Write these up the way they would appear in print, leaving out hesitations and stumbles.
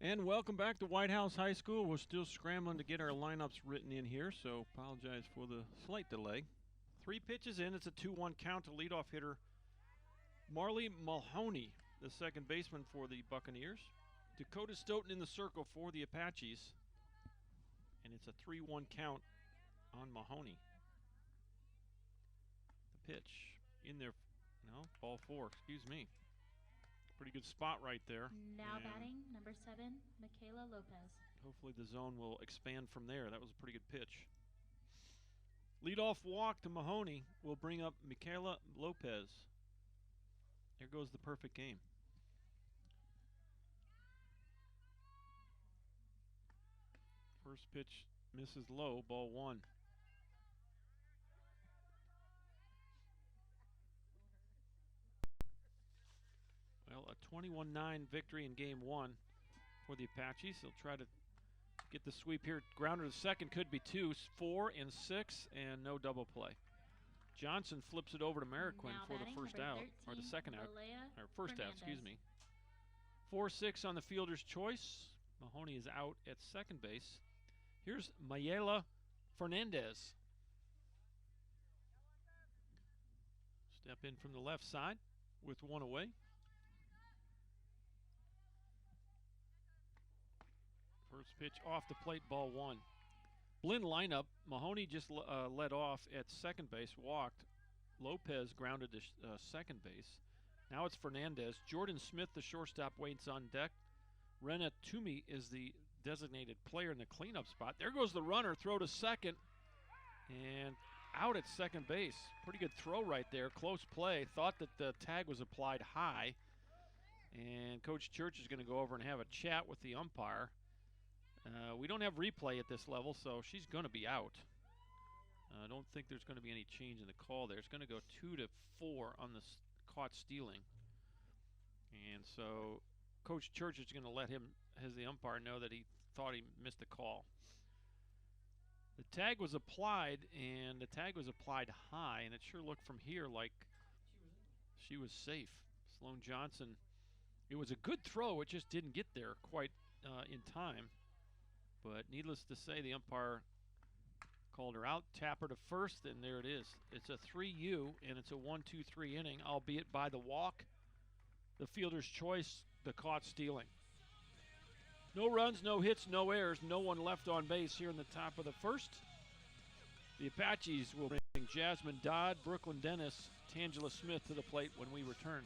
And welcome back to White House High School. We're still scrambling to get our lineups written in here, so apologize for the slight delay. 3 pitches in. It's a 2-1 count to leadoff hitter Marley Mulhoney, the second baseman for the Buccaneers. Dakota Stoughton in the circle for the Apaches. And it's a 3-1 count on Mahoney. The pitch in there. No, ball 4, excuse me. Pretty good spot right there. Now and batting, number 7, Michaela Lopez. Hopefully the zone will expand from there. That was a pretty good pitch. Leadoff walk to Mahoney will bring up Michaela Lopez. There goes the perfect game. First pitch misses low, ball 1. Well, a 21-9 victory in game 1 for the Apaches. They'll try to get the sweep here. Grounder to second, could be 2, 4 and 6, and no double play. Johnson flips it over to Mariquin for the first out, 13, or the second out, or first Fernandez. Out, excuse me. 4-6 on the fielder's choice. Mahoney is out at second base. Here's Mayela Fernandez. Step in from the left side with 1 away. First pitch off the plate, ball 1. Blinn lineup. Mahoney just led off at second base, walked. Lopez grounded to second base. Now it's Fernandez. Jordan Smith, the shortstop, waits on deck. Rena Toomey is the designated player in the cleanup spot. There goes the runner, throw to second, and out at second base. Pretty good throw right there, close play. Thought that the tag was applied high, and Coach Church is going to go over and have a chat with the umpire. We don't have replay at this level, so she's going to be out. I don't think there's going to be any change in the call there. It's going to go 2-4 on the caught stealing. And so Coach Church is going to let him, as the umpire, know that he thought he missed the call. The tag was applied, and the tag was applied high, and it sure looked from here like she was safe. Sloan Johnson, it was a good throw. It just didn't get there quite in time. But needless to say, the umpire called her out, tap her to first, and there it is. It's a 3-U, and it's a 1-2-3 inning, albeit by the walk. The fielder's choice, the caught stealing. No runs, no hits, no errors, no one left on base here in the top of the first. The Apaches will bring Jasmine Dodd, Brooklyn Dennis, Tangela Smith to the plate when we return.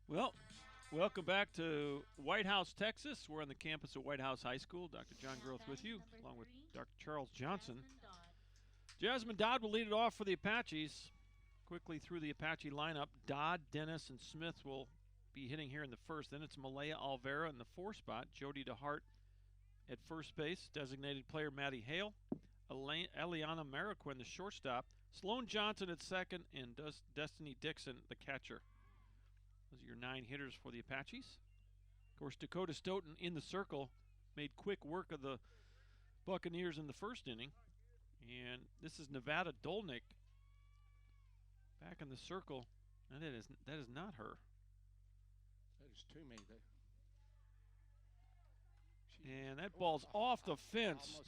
Well, welcome back to White House, Texas. We're on the campus of White House High School. Dr. John Groth with you, along with Dr. Charles Johnson. Jasmine Dodd will lead it off for the Apaches. Quickly through the Apache lineup, Dodd, Dennis, and Smith will be hitting here in the first. Then it's Malaya Alvera in the 4 spot, Jody DeHart at first base, designated player Maddie Hale, Eliana Mariquin, the shortstop, Sloan Johnson at second, and Destiny Dixon, the catcher. Those are your 9 hitters for the Apaches. Of course, Dakota Stoughton in the circle made quick work of the Buccaneers in the first inning. And this is Nevada Dolnick back in the circle. And that is not her. That is Toomey. And that ball's off the fence.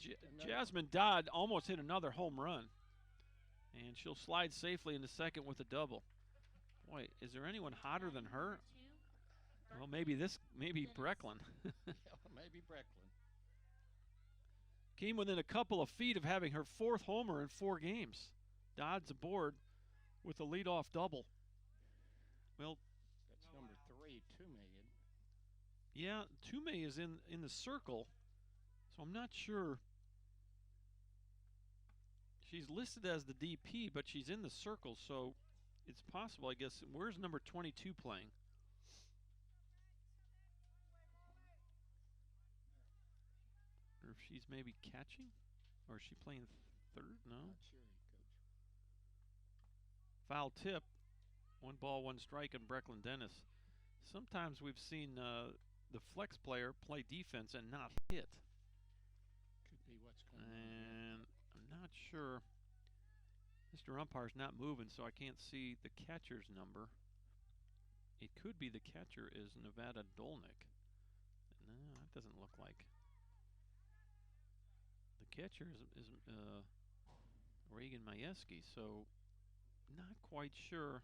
Jasmine Dodd almost hit another home run. And she'll slide safely into second with a double. Boy, is there anyone hotter than her? Number 2, Well, maybe Dennis. Brecklin. Yeah, maybe Brecklin. Came within a couple of feet of having her 4th homer in 4 games. Dodd's aboard with a leadoff double. Well, That's number 3, 2 million. yeah, Toomey is in the circle, so I'm not sure. She's listed as the DP, but she's in the circle, so it's possible, I guess. Where's number 22 playing? Or if she's maybe catching? Or is she playing third? No. Not sure, Coach. Foul tip. 1 ball, 1 strike on Brecklin Dennis. Sometimes we've seen the flex player play defense and not hit. Could be what's going on. And I'm not sure. Mr. Umpire's not moving, so I can't see the catcher's number. It could be the catcher is Nevada Dolnick. No, that doesn't look like. The catcher is Reagan Majewski, so not quite sure.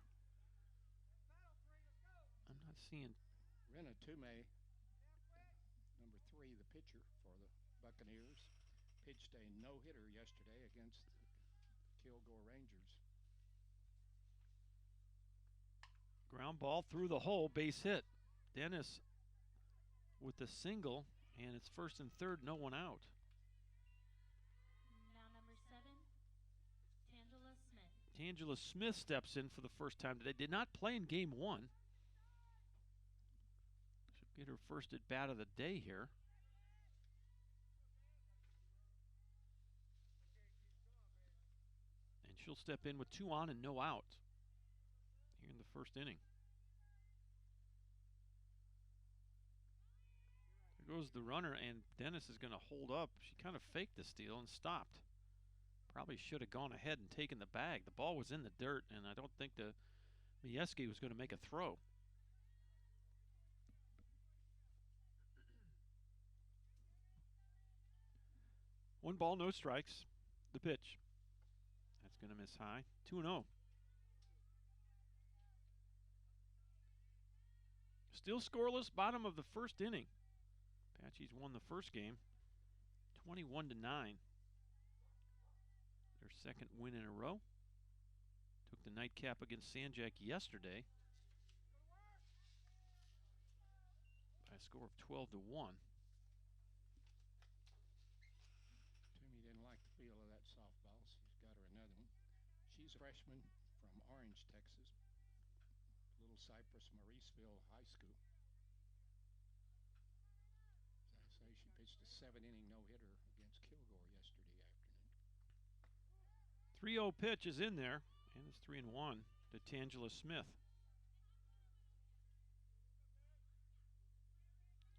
I'm not seeing. Rena Toomey, number 3, the pitcher for the Buccaneers, pitched a no-hitter yesterday against the Kilgore Rangers. Ground ball through the hole, base hit. Dennis with the single, and it's 1st and 3rd, no one out. Now number 7, Tangela Smith. Tangela Smith steps in for the first time today. Did not play in game 1. She'll get her first at bat of the day here. And she'll step in with 2 on and no out here in the 1st inning. There goes the runner, and Dennis is going to hold up. She kind of faked the steal and stopped. Probably should have gone ahead and taken the bag. The ball was in the dirt, and I don't think the Majewski was going to make a throw. One ball, no strikes. The pitch. That's going to miss high. 2-0. Still scoreless, bottom of the 1st inning. Apaches won the 1st game, 21-9. Their 2nd win in a row. Took the nightcap against Sanjak yesterday by a score of 12-1. Toomey didn't like the feel of that softball, so he's got her another one. She's a freshman from Orange, Texas, Little Cypress, Mauriceville High School. As I say, she pitched a 7-inning no-hitter against Kilgore yesterday afternoon. 3-0 pitch is in there, and it's 3-1 to Tangela Smith.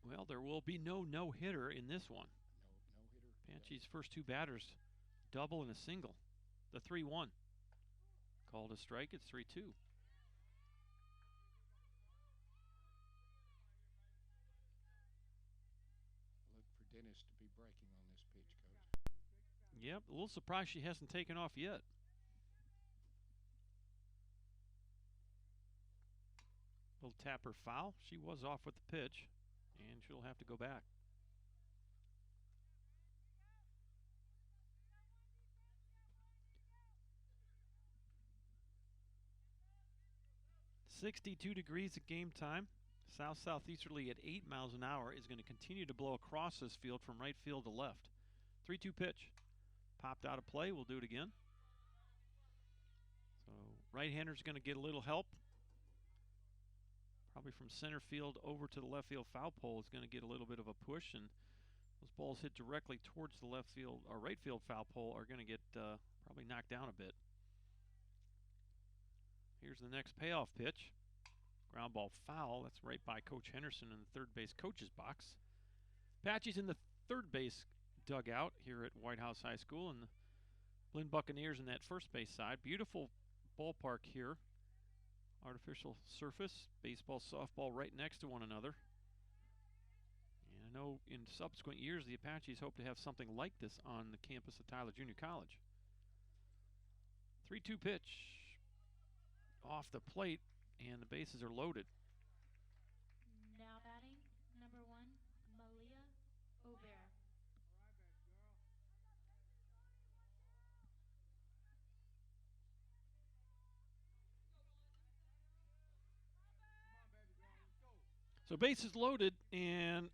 Well, there will be no no-hitter in this one. No hitter. Apache's first 2 batters, double and a single. The 3-1. Called a strike, it's 3-2. Look for Dennis to be breaking on this pitch, Coach. Yep, a little surprised she hasn't taken off yet. Little tapper foul. She was off with the pitch, and she'll have to go back. .62 degrees at game time. South-southeasterly at 8 miles an hour is going to continue to blow across this field from right field to left. 3-2 pitch. Popped out of play. We'll do it again. So right-hander's going to get a little help. Probably from center field over to the left field foul pole is going to get a little bit of a push, and those balls hit directly towards the left field or right field foul pole are going to get probably knocked down a bit. Here's the next payoff pitch. Ground ball foul. That's right by Coach Henderson in the third base coach's box. Apache's in the third base dugout here at White House High School, and the Blinn Buccaneers in that first base side. Beautiful ballpark here. Artificial surface, baseball, softball right next to one another. And I know in subsequent years the Apaches hope to have something like this on the campus of Tyler Junior College. 3-2 pitch. Off the plate. and the bases are loaded. Now batting, number 1, Malia O'Bara. So bases loaded and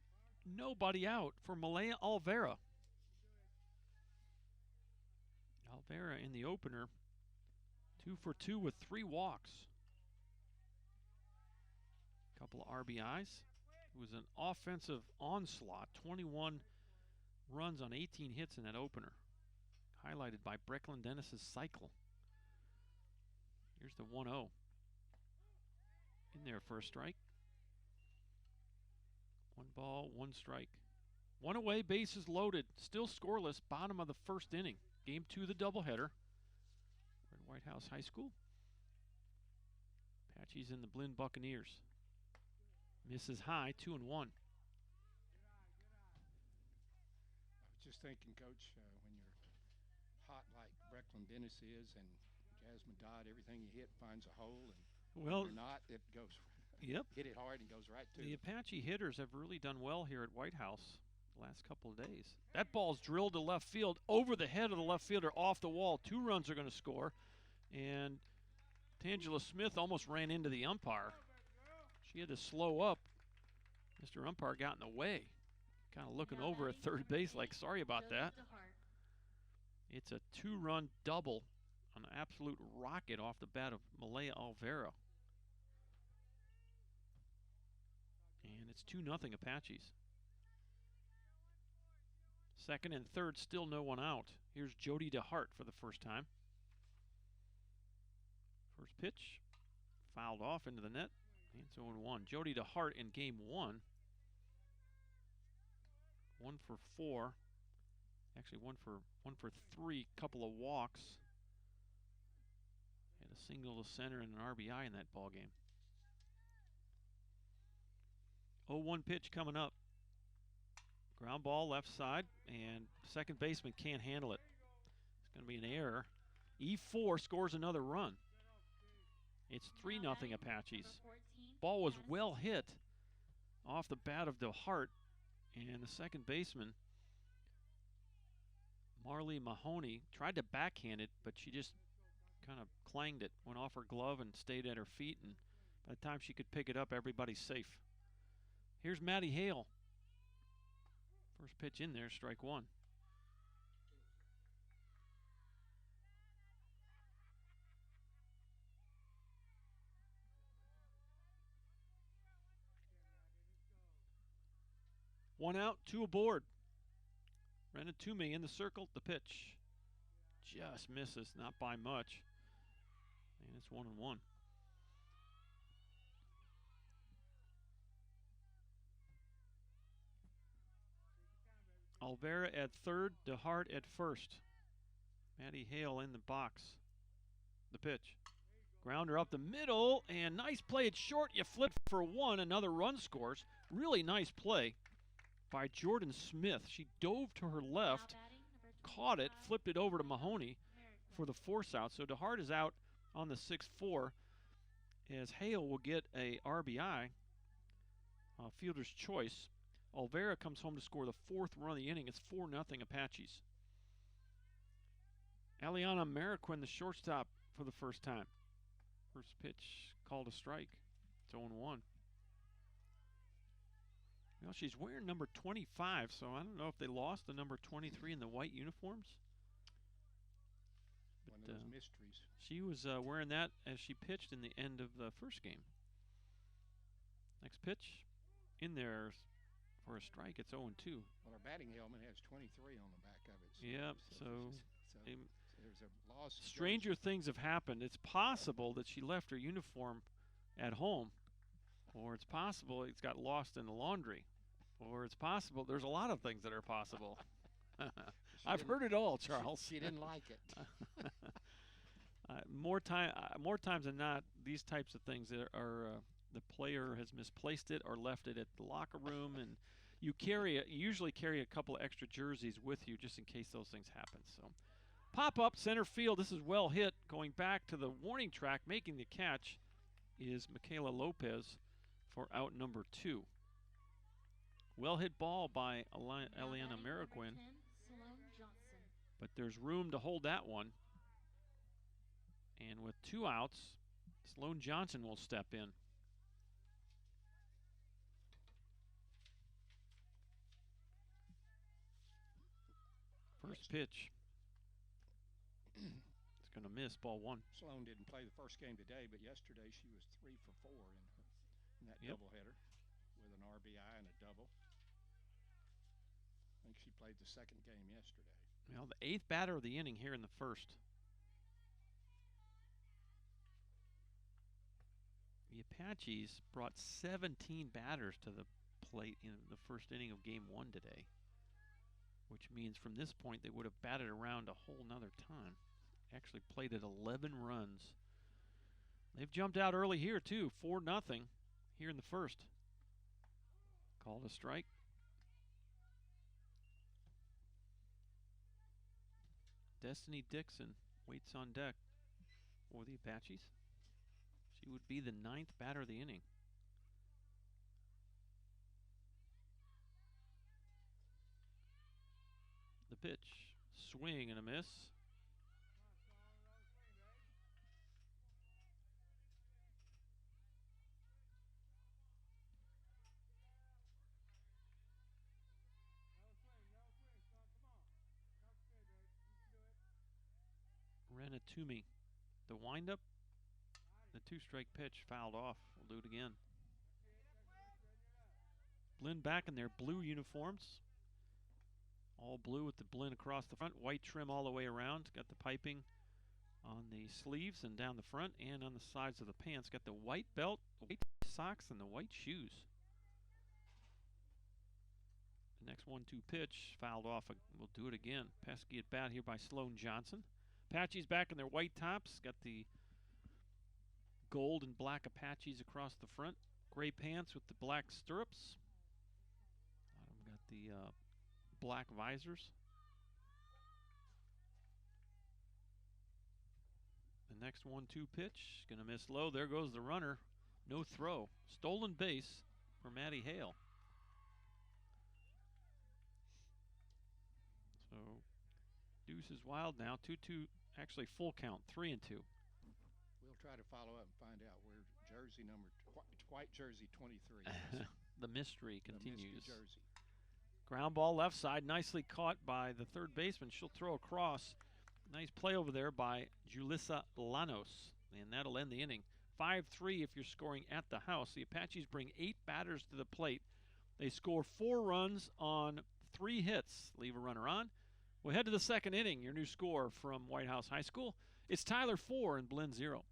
nobody out for Malaya Olvera. Olvera in the opener, 2 for 2 with 3 walks. Couple of RBIs. It was an offensive onslaught, 21 runs on 18 hits in that opener, highlighted by Brecklin Dennis's cycle. Here's the 1-0. In there for a strike. 1 ball, 1 strike. 1 away, bases loaded. Still scoreless, bottom of the first inning. Game 2 of the doubleheader. We're at White House High School. Apaches in the Blinn Buccaneers. Misses high, 2-1. I was just thinking, Coach, when you're hot like Brecklin Dennis is and Jasmine Dodd, everything you hit finds a hole, and well, when you're not, it goes. Yep. Hit it hard and goes right to The it. Apache hitters have really done well here at White House the last couple of days. That ball's drilled to left field, over the head of the left fielder, off the wall. 2 runs are going to score, and Tangela Smith almost ran into the umpire. She had to slow up. Mr. Umpire got in the way, kind of looking over at third base like, sorry about that. It's a 2-run double, an absolute rocket off the bat of Malaya Olvera. And it's 2-0 Apaches. Second and third, still no one out. Here's Jody DeHart for the first time. First pitch, fouled off into the net. And it's 0-1. Jody DeHart in game 1. 1 for 4. Actually, 1 for 3. Couple of walks. Had a single to center and an RBI in that ball game. 0-1 pitch coming up. Ground ball left side, and second baseman can't handle it. It's going to be an error. E4 scores another run. It's 3-0 Apaches. Ball was well hit off the bat of DeHart, and the second baseman, Marley Mahoney, tried to backhand it, but she just kind of clanged it, went off her glove and stayed at her feet, and by the time she could pick it up, everybody's safe. Here's Maddie Hale. First pitch in there, strike 1. One out, 2 aboard. Brennan Toomey in the circle, the pitch. Just misses, not by much. And it's 1-1. Olvera at third, DeHart at first. Maddie Hale in the box. The pitch. Grounder up the middle, and nice play at short. You flip for 1, another run scores. Really nice play by Jordan Smith. She dove to her left, caught it, flipped it over to Mahoney for the force out. So DeHart is out on the 6-4, as Hale will get a RBI, fielder's choice. Olvera comes home to score the 4th run of the inning. It's 4-0 Apaches. Aliana Mariquin, the shortstop, for the first time. First pitch called a strike. It's 0-1. Well, she's wearing number 25, so I don't know if they lost the number 23 in the white uniforms. One of those mysteries. She was wearing that as she pitched in the end of the first game. Next pitch, in there for a strike. It's 0-2. Well, our batting helmet has 23 on the back of it. Yep, so there's a loss. Stranger things have happened. It's possible that she left her uniform at home, or it's possible it's got lost in the laundry, or it's possible there's a lot of things that are possible. I've heard it all, Charles. She didn't like it. More times than not, these types of things are the player has misplaced it or left it at the locker room, and you usually carry a couple of extra jerseys with you just in case those things happen. So, pop up center field. This is well hit, going back to the warning track, making the catch. is Michaela Lopez for out number 2. Well hit ball by Eliana Mariquin, but there's room to hold that one. And with 2 outs, Sloan Johnson will step in. First pitch. It's going to miss, ball 1. Sloan didn't play the first game today, but yesterday she was 3 for 4 in that doubleheader with an RBI and a double. I think she played the second game yesterday. Well, the 8th batter of the inning here in the first. The Apaches brought 17 batters to the plate in the first inning of game 1 today, which means from this point they would have batted around a whole nother time. Actually played at 11 runs. They've jumped out early here too, 4-0 here in the first. Called a strike. Destiny Dixon waits on deck for the Apaches. She would be the 9th batter of the inning. The pitch, swing and a miss. Renatumi, the windup, the 2-strike pitch fouled off. We'll do it again. Blinn back in their blue uniforms. All blue with the Blinn across the front, white trim all the way around. Got the piping on the sleeves and down the front and on the sides of the pants. Got the white belt, the white socks, and the white shoes. The next 1-2 pitch fouled off. We'll do it again. Pesky at bat here by Sloan Johnson. Apaches back in their white tops. Got the gold and black Apaches across the front. Gray pants with the black stirrups. Got the black visors. The next 1-2 pitch. Going to miss low. There goes the runner. No throw. Stolen base for Maddie Hale. So deuce is wild now. 2-2. Actually, full count, 3-2. We'll try to follow up and find out where jersey number, white jersey 23 is. The mystery continues. The mystery jersey. Ground ball left side, nicely caught by the third baseman. She'll throw across. Nice play over there by Julissa Llanos, and that'll end the inning. 5-3 if you're scoring at the house. The Apaches bring 8 batters to the plate. They score 4 runs on 3 hits. Leave a runner on. We'll head to the second inning. Your new score from White House High School. It's Tyler 4 and Blinn 0.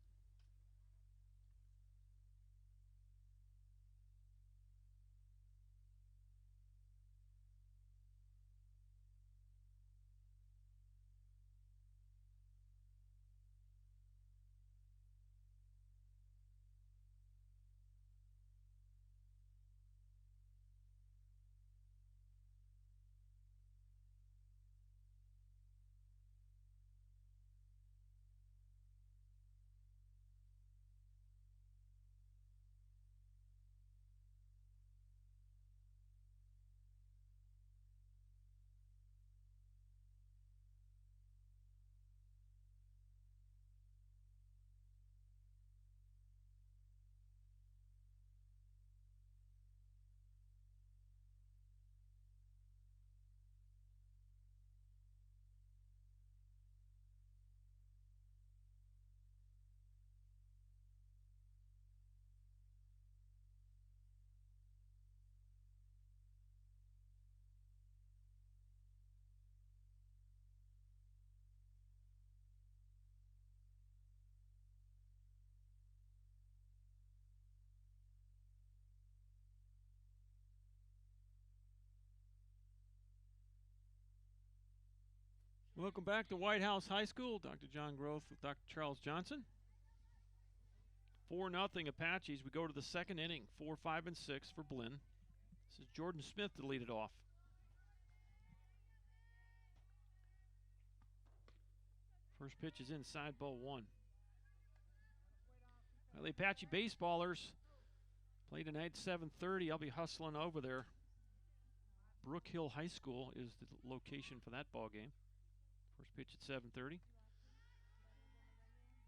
Welcome back to White House High School. Dr. John Groth with Dr. Charles Johnson. 4-0 Apaches. We go to the second inning. 4, 5, and 6 for Blinn. This is Jordan Smith to lead it off. First pitch is inside, ball 1. Well, the Apache baseballers play tonight 7:30. I'll be hustling over there. Brook Hill High School is the location for that ball game. First pitch at 7:30.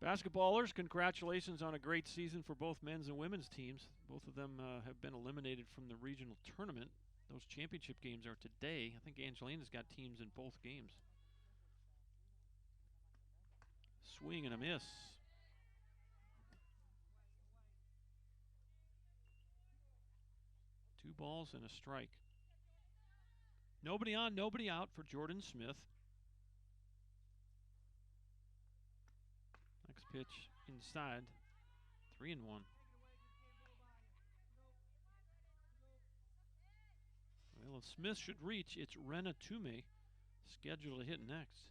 Basketballers, congratulations on a great season for both men's and women's teams. Both of them have been eliminated from the regional tournament. Those championship games are today. I think Angelina's got teams in both games. Swing and a miss. Two balls and a strike. Nobody on, nobody out for Jordan Smith. Next pitch inside. 3-1. Well, if Smith should reach, it's Rena Tume scheduled to hit next.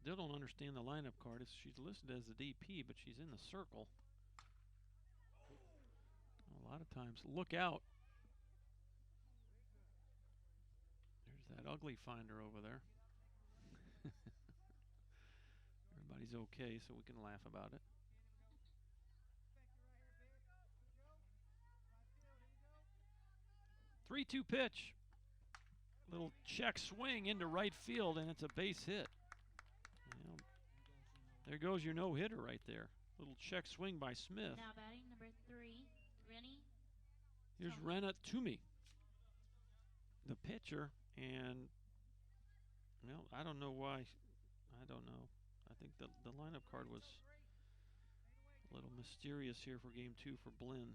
Still don't understand the lineup card. She's listed as the DP, but she's in the circle. A lot of times, look out. There's that ugly finder over there. Everybody's okay, so we can laugh about it. Three-two pitch. Little check swing into right field, and it's a base hit. Well, there goes your no-hitter right there. Little check swing by Smith. Now batting number 3, Rennie. Here's Rena Toomey, the pitcher, and well, I don't know why. I don't know. I think the lineup card was a little mysterious here for game 2 for Blinn.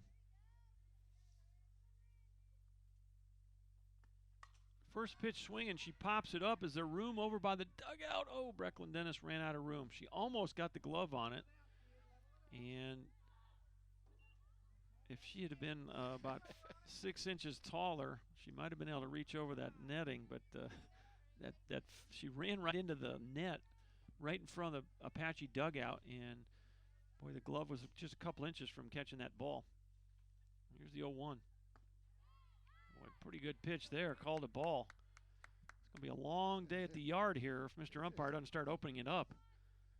First pitch swing, and she pops it up. Is there room over by the dugout? Oh, Brecklin Dennis ran out of room. She almost got the glove on it. And if she had been about 6 inches taller, she might have been able to reach over that netting. But that she ran right into the net, right in front of the Apache dugout. And, boy, the glove was just a couple inches from catching that ball. Here's the 0-1. Pretty good pitch there. Called a ball. It's going to be a long day at the yard here if Mr. Umpire doesn't start opening it up.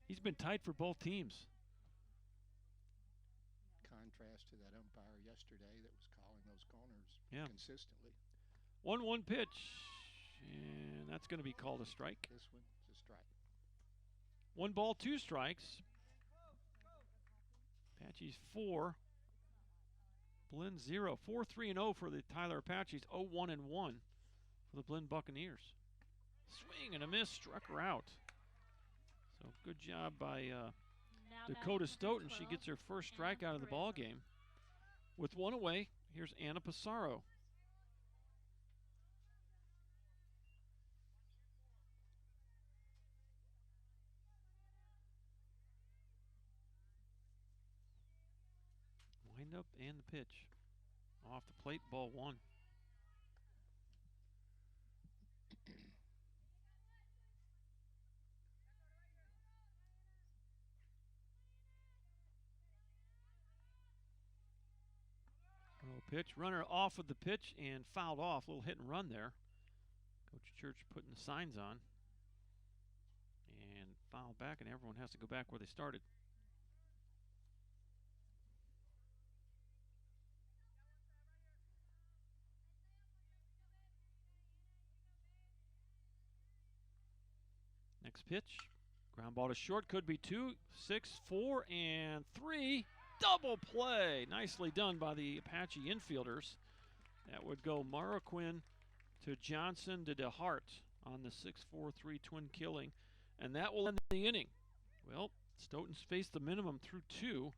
He's been tight for both teams. Contrast to that umpire yesterday that was calling those corners consistently. 1-1 pitch, and that's going to be called a strike. This one is a strike. 1 ball, 2 strikes. Apache's 4. Blinn 0. 4-3-0 for the Tyler Apaches. 0-1-1 for the Blinn Buccaneers. Swing and a miss, struck her out. So good job by Dakota Stoughton. She gets her first strikeout of the ball game. With 1 away, here's Anna Pissarro. Wind up and the pitch. Off the plate, ball 1. Pitch, runner off of the pitch and fouled off. A little hit and run there. Coach Church putting the signs on. And fouled back, and everyone has to go back where they started. Next pitch, ground ball to short, could be 2, 6, 4, and 3. Double play, nicely done by the Apache infielders. That would go Marroquin to Johnson to DeHart on the 6-4-3 twin killing, and that will end the inning. Well, Stoughton's faced the minimum through 2,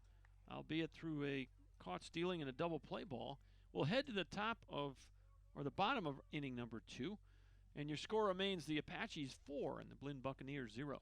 albeit through a caught stealing and a double play ball. We'll head to the the bottom of inning number 2. And your score remains the Apaches 4 and the Blinn Buccaneers 0.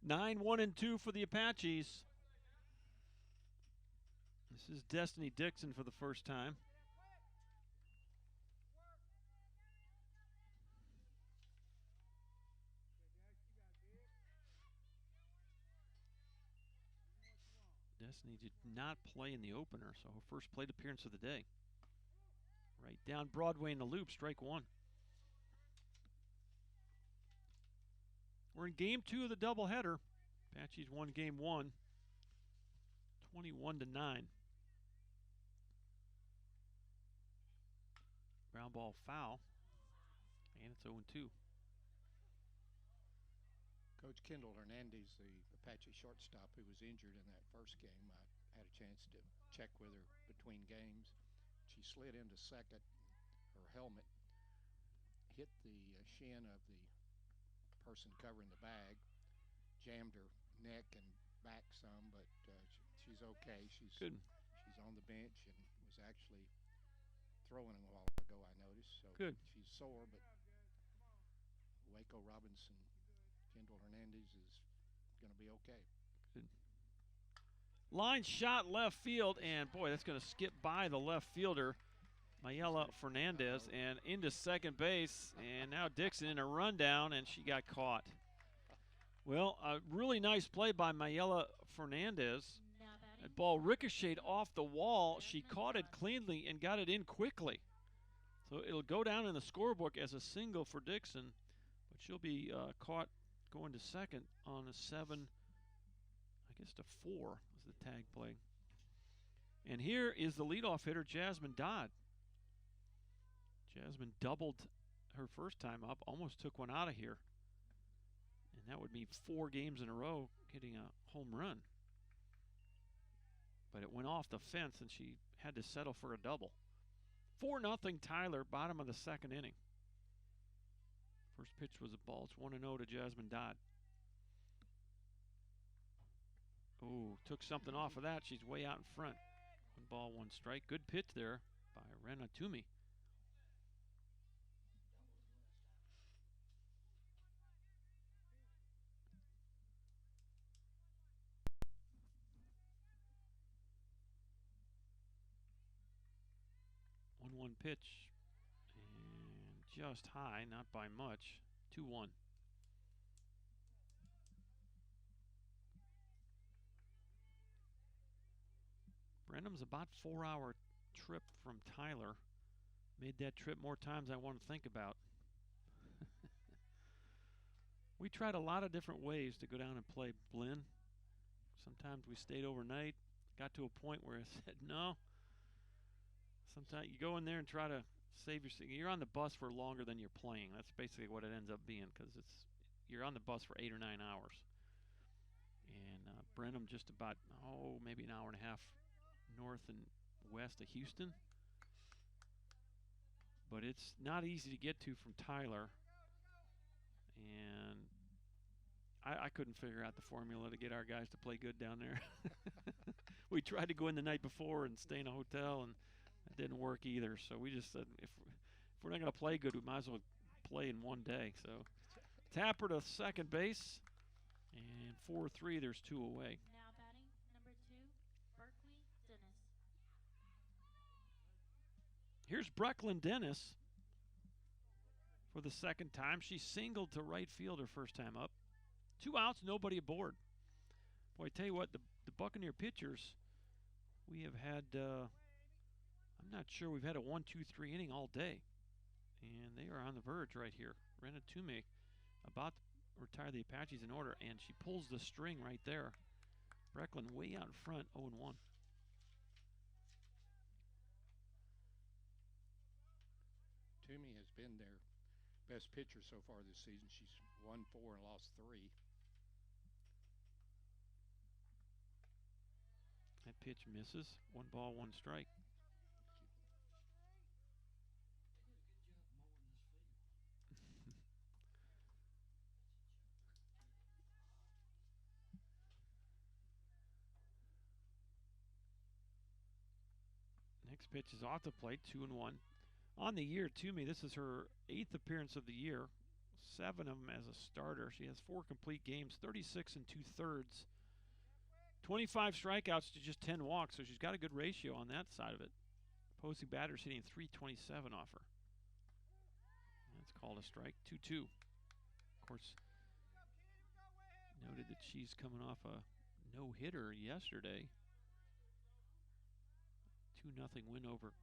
9-1-2 for the Apaches. This is Destiny Dixon for the first time. Destiny did not play in the opener, so her first plate appearance of the day. Right down Broadway in the loop, strike one. We're in game 2 of the doubleheader. Apaches won game 1, 21-9. Ground ball foul, and it's 0-2. Coach Kendall Hernandez, the Apache shortstop who was injured in that first game, I had a chance to check with her between games. She slid into second. Her helmet hit the shin of the person covering the bag, jammed her neck and back some, but she's okay. She's good. She's on the bench and was actually throwing a while ago, I noticed. So good. She's sore, but Waco Robinson, Kendall Hernandez is going to be okay. Good. Line shot left field, and boy, that's going to skip by the left fielder, Mayela Fernandez, and into second base. And now Dixon in a rundown, and she got caught. Well, a really nice play by Mayela Fernandez. That ball ricocheted off the wall. She caught it cleanly and got it in quickly. So it'll go down in the scorebook as a single for Dixon, but she'll be caught going to second on a 7, I guess to 4 was the tag play. And here is the leadoff hitter, Jasmine Dodd. Jasmine doubled her first time up, almost took one out of here. And that would mean 4 games in a row getting a home run. But it went off the fence, and she had to settle for a double. 4-0 Tyler, bottom of the second inning. First pitch was a ball. It's 1-0 to Jasmine Dodd. Oh, took something off of that. She's way out in front. 1 ball, 1 strike. Good pitch there by Rena Toomey. One pitch, and just high, not by much. 2-1. Brenham's about 4-hour trip from Tyler. Made that trip more times than I want to think about. We tried a lot of different ways to go down and play Blinn. Sometimes we stayed overnight. Got to a point where I said, no. Sometimes you go in there and try to save your seat. You're on the bus for longer than you're playing. That's basically what it ends up being, because you're on the bus for 8 or 9 hours. And Brenham just about, maybe an hour and a half north and west of Houston. But it's not easy to get to from Tyler. And I couldn't figure out the formula to get our guys to play good down there. We tried to go in the night before and stay in a hotel, and it didn't work either. So we just said, if we're not going to play good, we might as well play in one day. So Tapper to second base, and 4-3, there's 2 away. Now batting, number 2, Berkeley Dennis. Here's Brecklin Dennis for the second time. She singled to right field her first time up. 2 outs, nobody aboard. Boy, I tell you what, the Buccaneer pitchers, we have had, I'm not sure, we've had a 1-2-3 inning all day. And they are on the verge right here. Rena Toomey about to retire the Apaches in order, and she pulls the string right there. Brecklin way out in front, 0-1. Toomey has been their best pitcher so far this season. She's won 4 and lost 3. That pitch misses. 1 ball, 1 strike. Next pitch is off the plate, 2-1. On the year, Toomey, this is her 8th appearance of the year. 7 of them as a starter. She has 4 complete games, 36 and 2/3. 25 strikeouts to just 10 walks, so she's got a good ratio on that side of it. Opposing batters hitting .327 off her. That's called a strike. 2-2. Of course, noted that she's coming off a no-hitter yesterday. 2-0 win over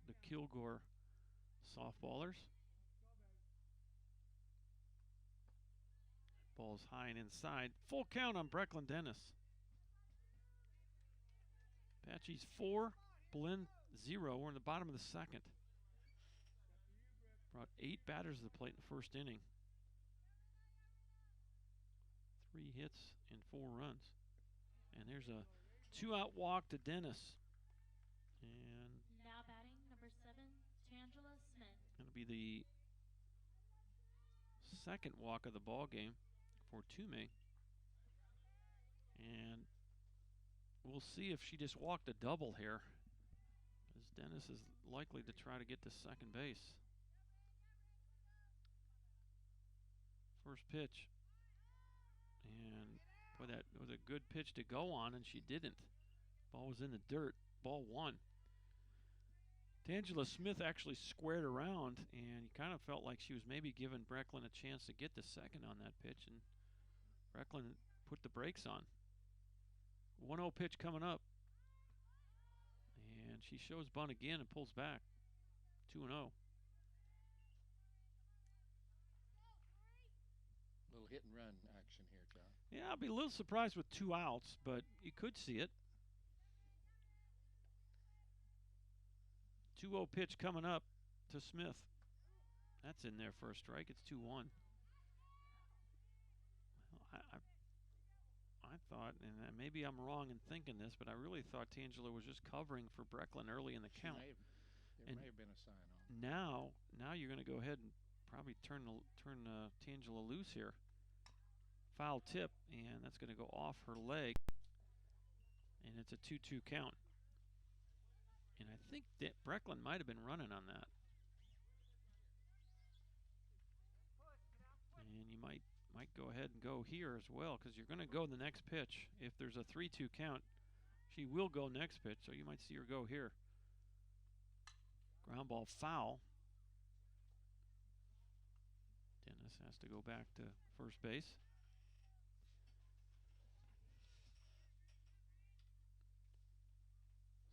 the Kilgore softballers. Ball's high and inside. Full count on Brecklin Dennis. Apache's 4, Blinn 0. We're in the bottom of the second. Brought 8 batters to the plate in the first inning. 3 hits and 4 runs. And there's a 2-out walk to Dennis. And Now batting, number 7, Tangela Smith. It'll be the second walk of the ball game for Toomey. And we'll see if she just walked a double here, as Dennis is likely to try to get to second base. First pitch. And boy, that was a good pitch to go on, and she didn't. Ball was in the dirt. Ball 1. Tangela Smith actually squared around, and you kind of felt like she was maybe giving Brecklin a chance to get to second on that pitch, and Brecklin put the brakes on. 1-0 pitch coming up. And she shows bunt again and pulls back. 2-0. Little hit and run action here, John. Yeah, I'll be a little surprised with 2 outs, but you could see it. 2-0 pitch coming up to Smith. That's in there for a strike. It's 2-1. I thought, and maybe I'm wrong in thinking this, but I really thought Tangela was just covering for Brecklin early in the count. There may have been a sign on. Now you're going to go ahead and probably turn Tangela loose here. Foul tip, and that's going to go off her leg, and it's a 2-2 count. And I think that Brecklin might have been running on that. And you might go ahead and go here as well, because you're going to go the next pitch. If there's a 3-2 count, she will go next pitch, so you might see her go here. Ground ball foul. Dennis has to go back to first base.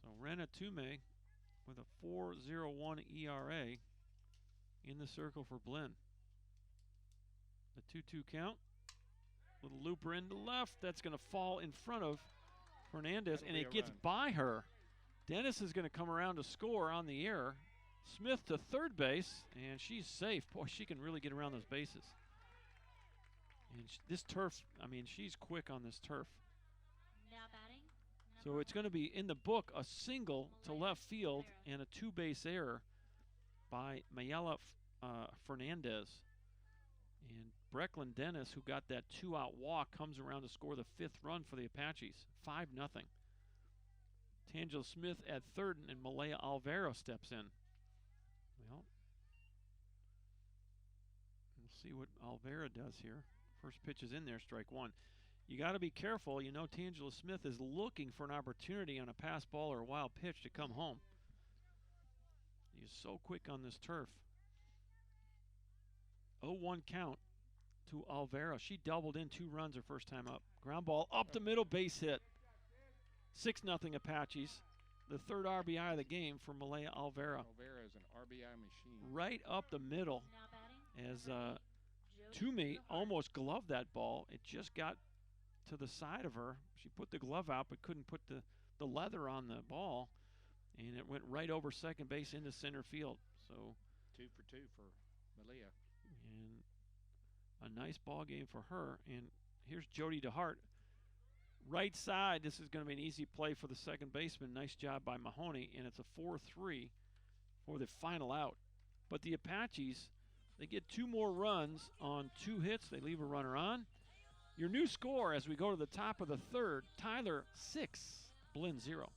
So Rena Toomey with a 4.01 ERA in the circle for Blinn. The 2-2 count. Little looper into left. That's going to fall in front of Fernandez, and it gets by her. Dennis is going to come around to score on the air. Smith to third base, and she's safe. Boy, she can really get around those bases. And this turf, I mean, she's quick on this turf. Now batting, So it's going to be in the book a single to left field and a 2-base error by Mayela Fernandez. And Brecklin Dennis, who got that 2-out walk, comes around to score the 5th run for the Apaches. 5-0. Tangela Smith at third, and Malaya Alvaro steps in. Well, we'll see what Alvaro does here. First pitch is in there, strike 1. You got to be careful. You know, Tangela Smith is looking for an opportunity on a pass ball or a wild pitch to come home. He's so quick on this turf. 0-1 count to Alvaro. She doubled in 2 runs her first time up. Ground ball up the middle, base hit. 6-0 Apaches. The 3rd RBI of the game for Malaya Alvaro. Alvaro is an RBI machine. Right up the middle now batting, as Toomey almost gloved that ball. It just got to the side of her. She put the glove out but couldn't put the leather on the ball, and it went right over second base into center field. So 2 for 2 for Malaya. And a nice ball game for her. And here's Jody DeHart. Right side, this is going to be an easy play for the second baseman. Nice job by Mahoney, and it's a 4-3 for the final out. But the Apaches, they get 2 more runs on 2 hits. They leave a runner on. Your new score as we go to the top of the 3rd, Tyler 6, Blinn 0.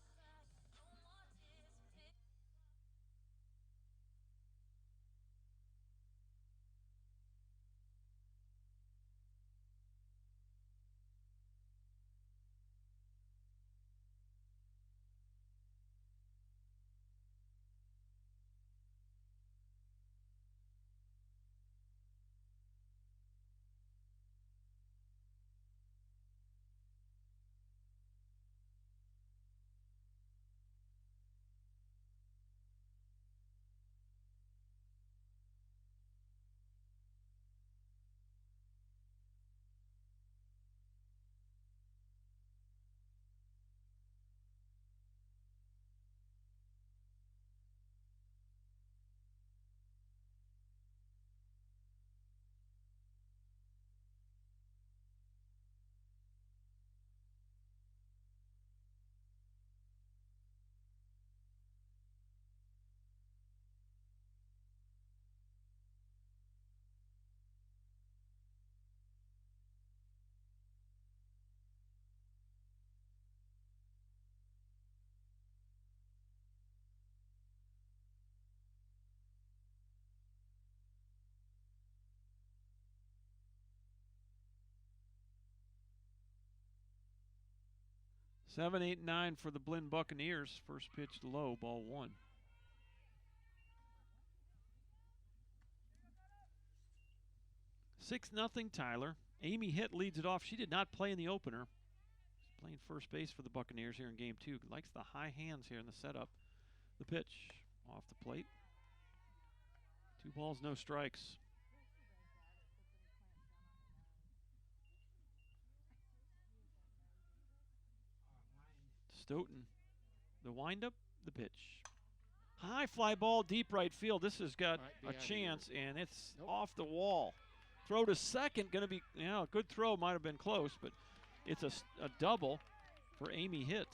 7, 8, 9 for the Blinn Buccaneers. First pitch low, ball 1. Six nothing Tyler. Amy Hitt leads it off. She did not play in the opener. She's playing first base for the Buccaneers here in game 2. Likes the high hands here in the setup. The pitch off the plate. 2 balls, no strikes. Stoughton, the windup, the pitch. High fly ball, deep right field. This has got a chance, and it's off the wall. Throw to second, going to be, a good throw, might have been close, but it's a double for Amy Hitt.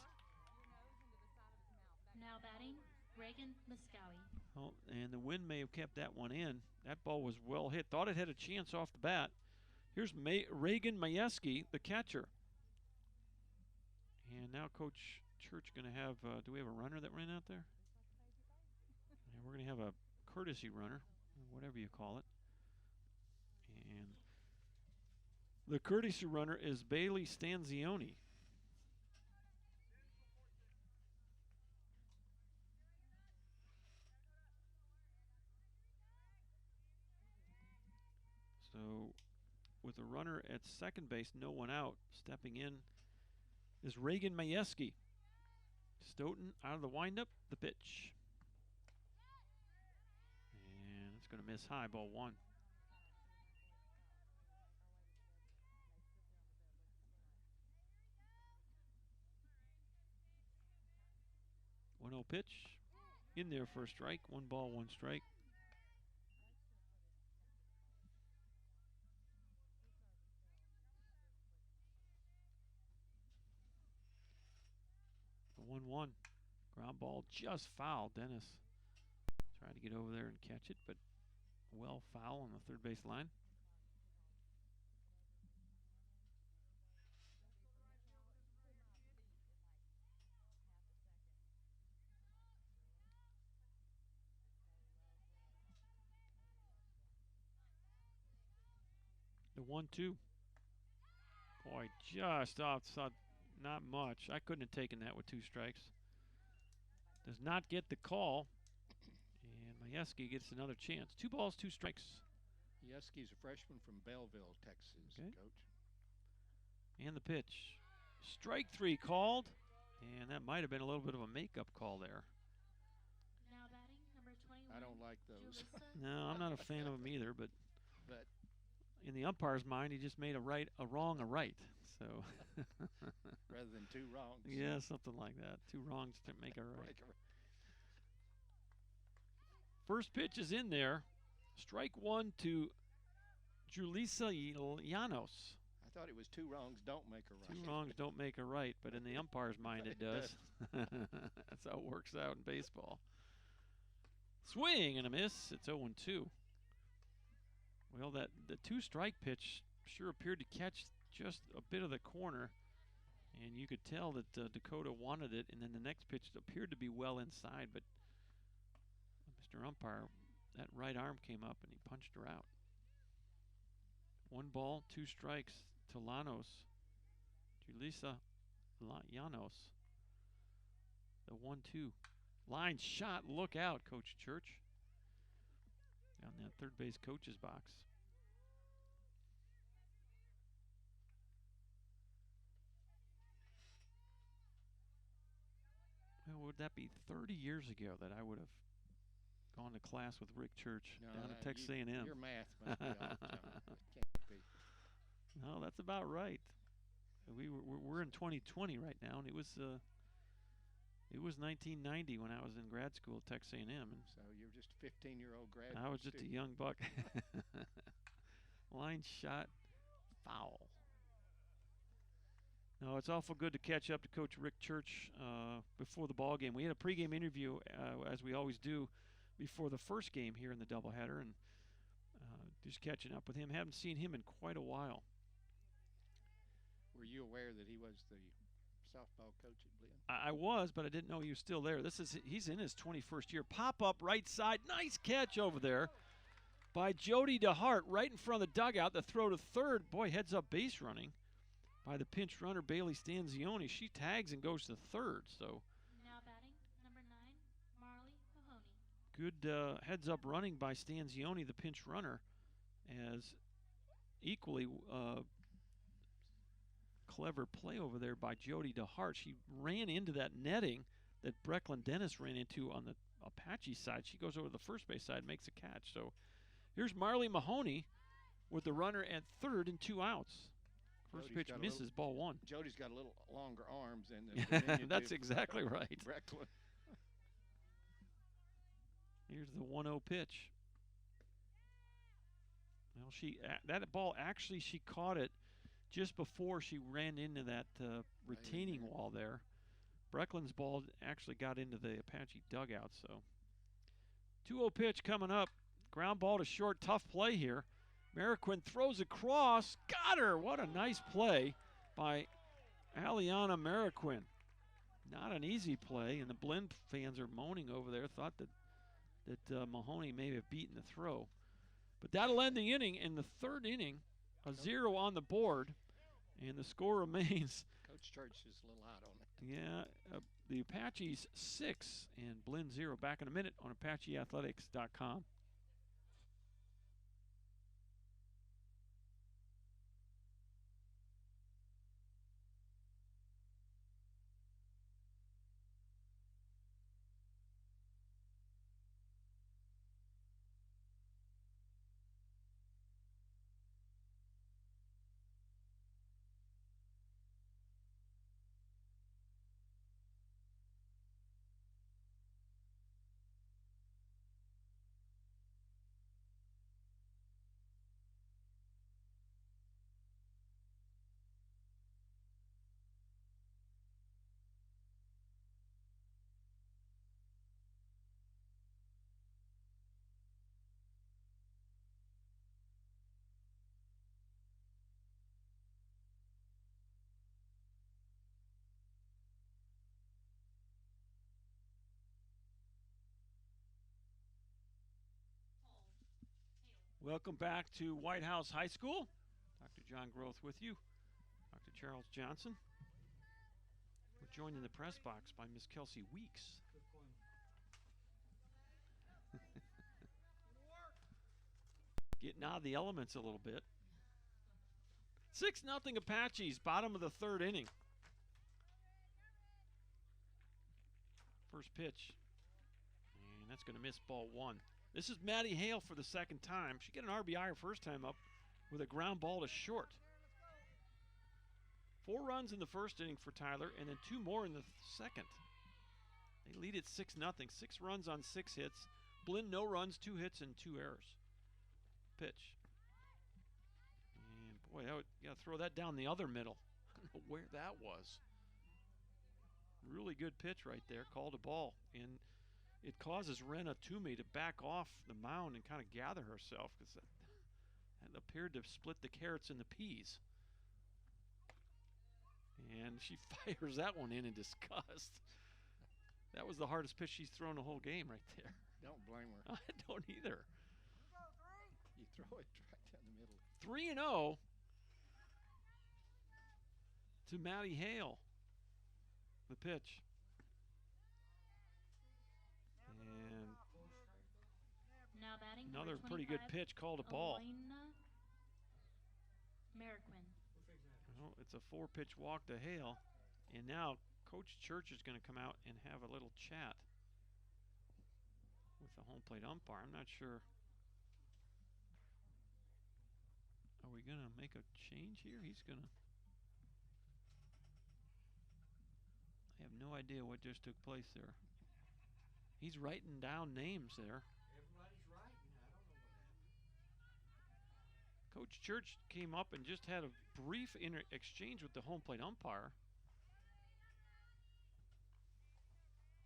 Now batting, Reagan Muscowie. Oh, and the wind may have kept that one in. That ball was well hit. Thought it had a chance off the bat. Here's Reagan Majewski, the catcher. And now Coach Church going to have, do we have a runner that ran out there? And we're going to have a courtesy runner, whatever you call it. And the courtesy runner is Bailey Stanzioni. So with a runner at second base, no one out, stepping in is Reagan Majewski. Stoughton out of the windup, the pitch. And it's going to miss high, ball 1. One-0 pitch. In there for a strike. 1 ball, 1 strike. The 1-1. Ground ball just foul. Dennis tried to get over there and catch it, but well foul on the third base line. The 1-2. Boy, just outside, not much. I couldn't have taken that with 2 strikes. Does not get the call. And Majewski gets another chance. 2 balls, 2 strikes. Majewski's a freshman from Belleville, Texas, Okay. Coach. And the pitch. Strike 3 called. And that might have been a little bit of a makeup call there. Now batting, number 21. I don't like those. No, I'm not a fan of him either, but in the umpire's mind, he just made a wrong a right. So rather than 2 wrongs. Yeah, something like that. 2 wrongs to make a right. First pitch is in there. Strike 1 to Julissa Llanos. I thought it was 2 wrongs don't make a right. 2 wrongs don't make a right, but in the umpire's mind it does. That's how it works out in baseball. Swing and a miss. It's 0-2. Well, the 2-strike pitch sure appeared to catch just a bit of the corner, and you could tell that Dakota wanted it, and then the next pitch appeared to be well inside, but Mr. Umpire, that right arm came up and he punched her out. 1 ball, 2 strikes to Llanos. Julissa Llanos. The 1-2. Line shot. Look out, Coach Church. Down that third base coach's box. Well, would that be 30 years ago that I would have gone to class with Rick Church down at Texas A&M? Your math must be off. Can't be. No, that's about right. We're in 2020 right now, and it was 1990 when I was in grad school at Texas A&M. And so you're just a 15-year-old grad. I was just a young buck. Line shot, foul. No, it's awful good to catch up to Coach Rick Church before the ball game. We had a pregame interview, as we always do, before the first game here in the doubleheader, and just catching up with him. Haven't seen him in quite a while. Were you aware that he was the softball coach at Blinn? I was, but I didn't know he was still there. He's in his 21st year. Pop up right side. Nice catch over there by Jody DeHart right in front of the dugout. The throw to third. Boy, heads up base running by the pinch runner, Bailey Stanzioni. She tags and goes to third. So Now batting, number 9, Marley Mahoney. good heads-up running by Stanzioni, the pinch runner, as equally clever play over there by Jody DeHart. She ran into that netting that Brecklin Dennis ran into on the Apache side. She goes over to the first base side, makes a catch. So here's Marley Mahoney with the runner at third and 2 outs. First pitch misses, ball 1. Jody's got a little longer arms than the That's exactly right. Brecklin. Here's the 1-0 pitch. Well, that ball actually, she caught it just before she ran into that retaining wall there. Brecklin's ball actually got into the Apache dugout. So 2-0 pitch coming up. Ground ball to short, tough play here. Mariquin throws across, got her. What a nice play by Aliana Mariquin. Not an easy play, and the Blinn fans are moaning over there. Thought that Mahoney may have beaten the throw. But that'll end the inning. In the third inning, a 0 on the board, and the score remains. Coach Church is a little out on it. Yeah, the Apaches 6 and Blinn 0. Back in a minute on ApacheAthletics.com. Welcome back to White House High School. Dr. John Groth with you. Dr. Charles Johnson. We're joined in the press box by Miss Kelsey Weeks. Getting out of the elements a little bit. 6-0 Apaches, bottom of the third inning. First pitch. And that's going to miss, ball 1. This is Maddie Hale for the second time. She got an RBI her first time up with a ground ball to short. 4 runs in the first inning for Tyler, and then 2 more in the second. They lead at 6-0. 6 runs on 6 hits. Blinn, no runs, 2 hits, and 2 errors. Pitch. And boy, you got to throw that down the other middle. I don't know where that was. Really good pitch right there. Called a ball. And it causes Rena Toomey to back off the mound and kind of gather herself, because that appeared to split the carrots and the peas. And she fires that one in disgust. That was the hardest pitch she's thrown the whole game right there. Don't blame her. I don't either. You throw it right down the middle. 3-0 to Maddie Hale. The pitch. And Now batting, another number pretty good 25, pitch, called a ball. Elena Mariquin. Well, it's a 4-pitch walk to Hale. And now Coach Church is going to come out and have a little chat with the home plate umpire. I'm not sure. Are we going to make a change here? He's going to. I have no idea what just took place there. He's writing down names there. Everybody's writing. I don't know what happened. Coach Church came up and just had a brief exchange with the home plate umpire.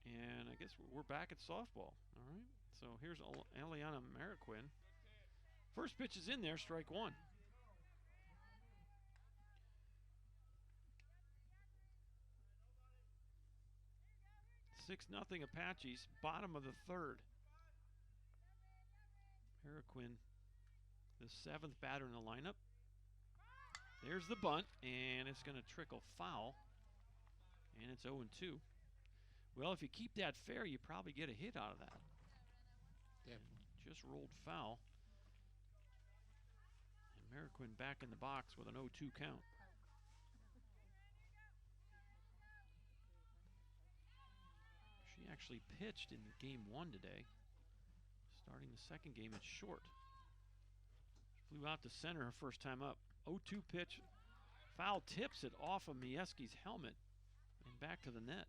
And I guess we're back at softball. All right. So here's Aliana Mariquin. First pitch is in there, strike 1. Six nothing Apaches, bottom of the third. Mariquin, the 7th batter in the lineup. Here's the bunt, and it's going to trickle foul, and it's 0-2. Well, if you keep that fair, you probably get a hit out of that. Definitely. Just rolled foul. And Mariquin back in the box with an 0-2 count. She actually pitched in game 1 today. Starting the second game, it's short. Flew out to center her first time up. 0-2 pitch. Foul tips it off of Miejski's helmet and back to the net.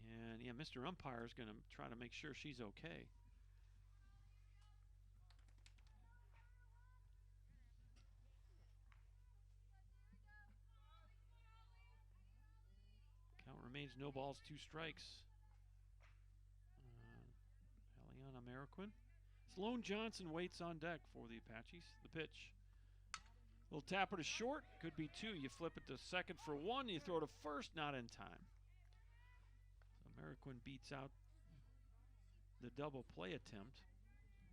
And yeah, Mr. Umpire is going to try to make sure she's okay. Count remains no balls, 2 strikes. Eliana Mariquin. Sloan Johnson waits on deck for the Apaches. The pitch. Little tapper to short. Could be 2. You flip it to second for 1. You throw to first. Not in time. So Mariquin beats out the double play attempt.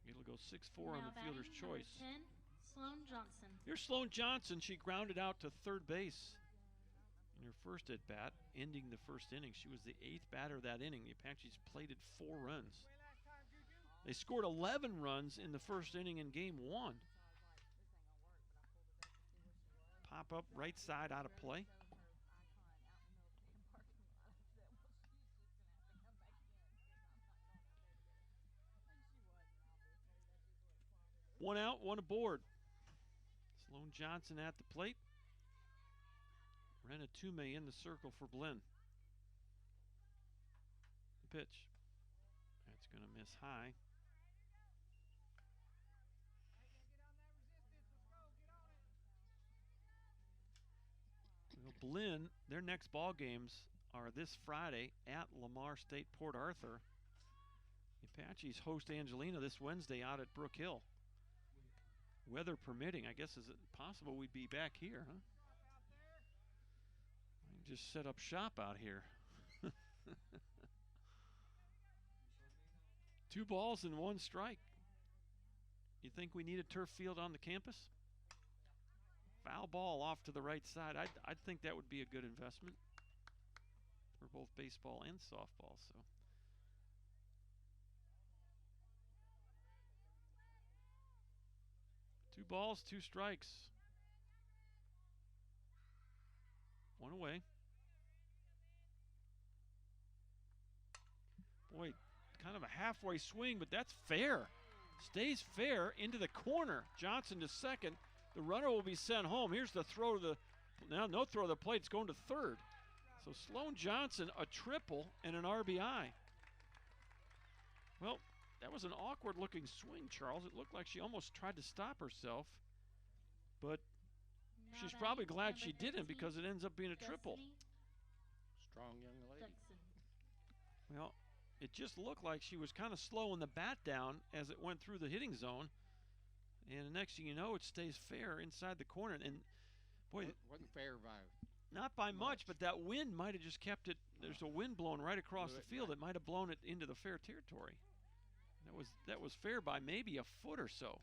It'll go 6-4 on the fielder's choice. 10, Sloan Johnson. Here's Sloan Johnson. She grounded out to third base in her first at bat, ending the first inning. She was the 8th batter of that inning. The Apaches plated 4 runs. They scored 11 runs in the first inning in game 1. Pop up right side out of play. One out, 1 aboard. Sloan Johnson at the plate. Renna Tume in the circle for Blinn. The pitch. That's going to miss high. Well, Blinn, their next ball games are this Friday at Lamar State Port Arthur. The Apaches host Angelina this Wednesday out at Brook Hill. Weather permitting, I guess, is it possible we'd be back here, huh? We just set up shop out here. 2 balls and 1 strike. You think we need a turf field on the campus? Foul ball off to the right side. I'd think that would be a good investment for both baseball and softball. So. Two balls, 2 strikes. 1 away. Boy, kind of a halfway swing, but that's fair. Stays fair into the corner. Johnson to second. The runner will be sent home. Here's the throw to the, now no throw to the plate. It's going to third. So Sloan Johnson, a triple and an RBI. Well, that was an awkward looking swing, Charles. It looked like she almost tried to stop herself, but Now she's batting probably glad number she didn't 13, because it ends up being a triple. Destiny Strong young lady. Dixon. Well, it just looked like she was kind of slowing the bat down as it went through the hitting zone. And the next thing you know, it stays fair inside the corner. And, boy, Wasn't fair by. not by much, but that wind might have just kept it. There's a wind blowing right across Blew the it field. right. It might have blown it into the fair territory. That was fair by maybe a foot or so.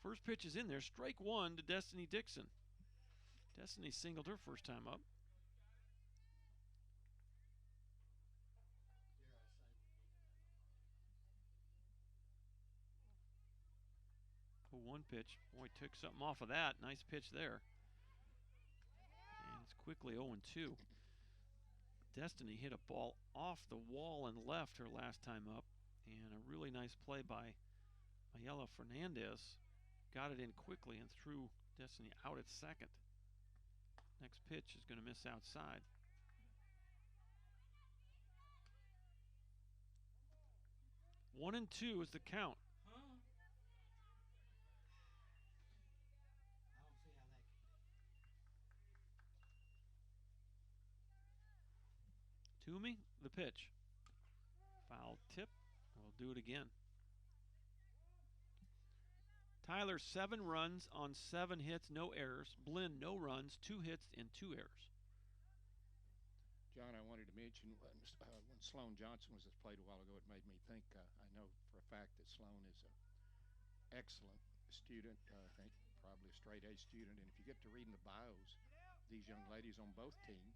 First pitch is in there. Strike 1 to Destiny Dixon. Destiny singled her first time up. Oh, 1 pitch. Boy, took something off of that. Nice pitch there. And it's quickly 0-2. Destiny hit a ball off the wall and left her last time up. And a really nice play by Mayela Fernandez. Got it in quickly and threw Destiny out at second. Next pitch is going to miss outside. One and 2 is the count. Huh? I don't see how that could. Toomey, the pitch. Foul tip. We'll do it again. Tyler, 7 runs on 7 hits, no errors. Blinn, no runs, 2 hits and 2 errors. John, I wanted to mention when Sloan Johnson was played a while ago, it made me think at Sloan is an excellent student. I think probably a straight A student. And if you get to reading the bios, these young ladies on both teams,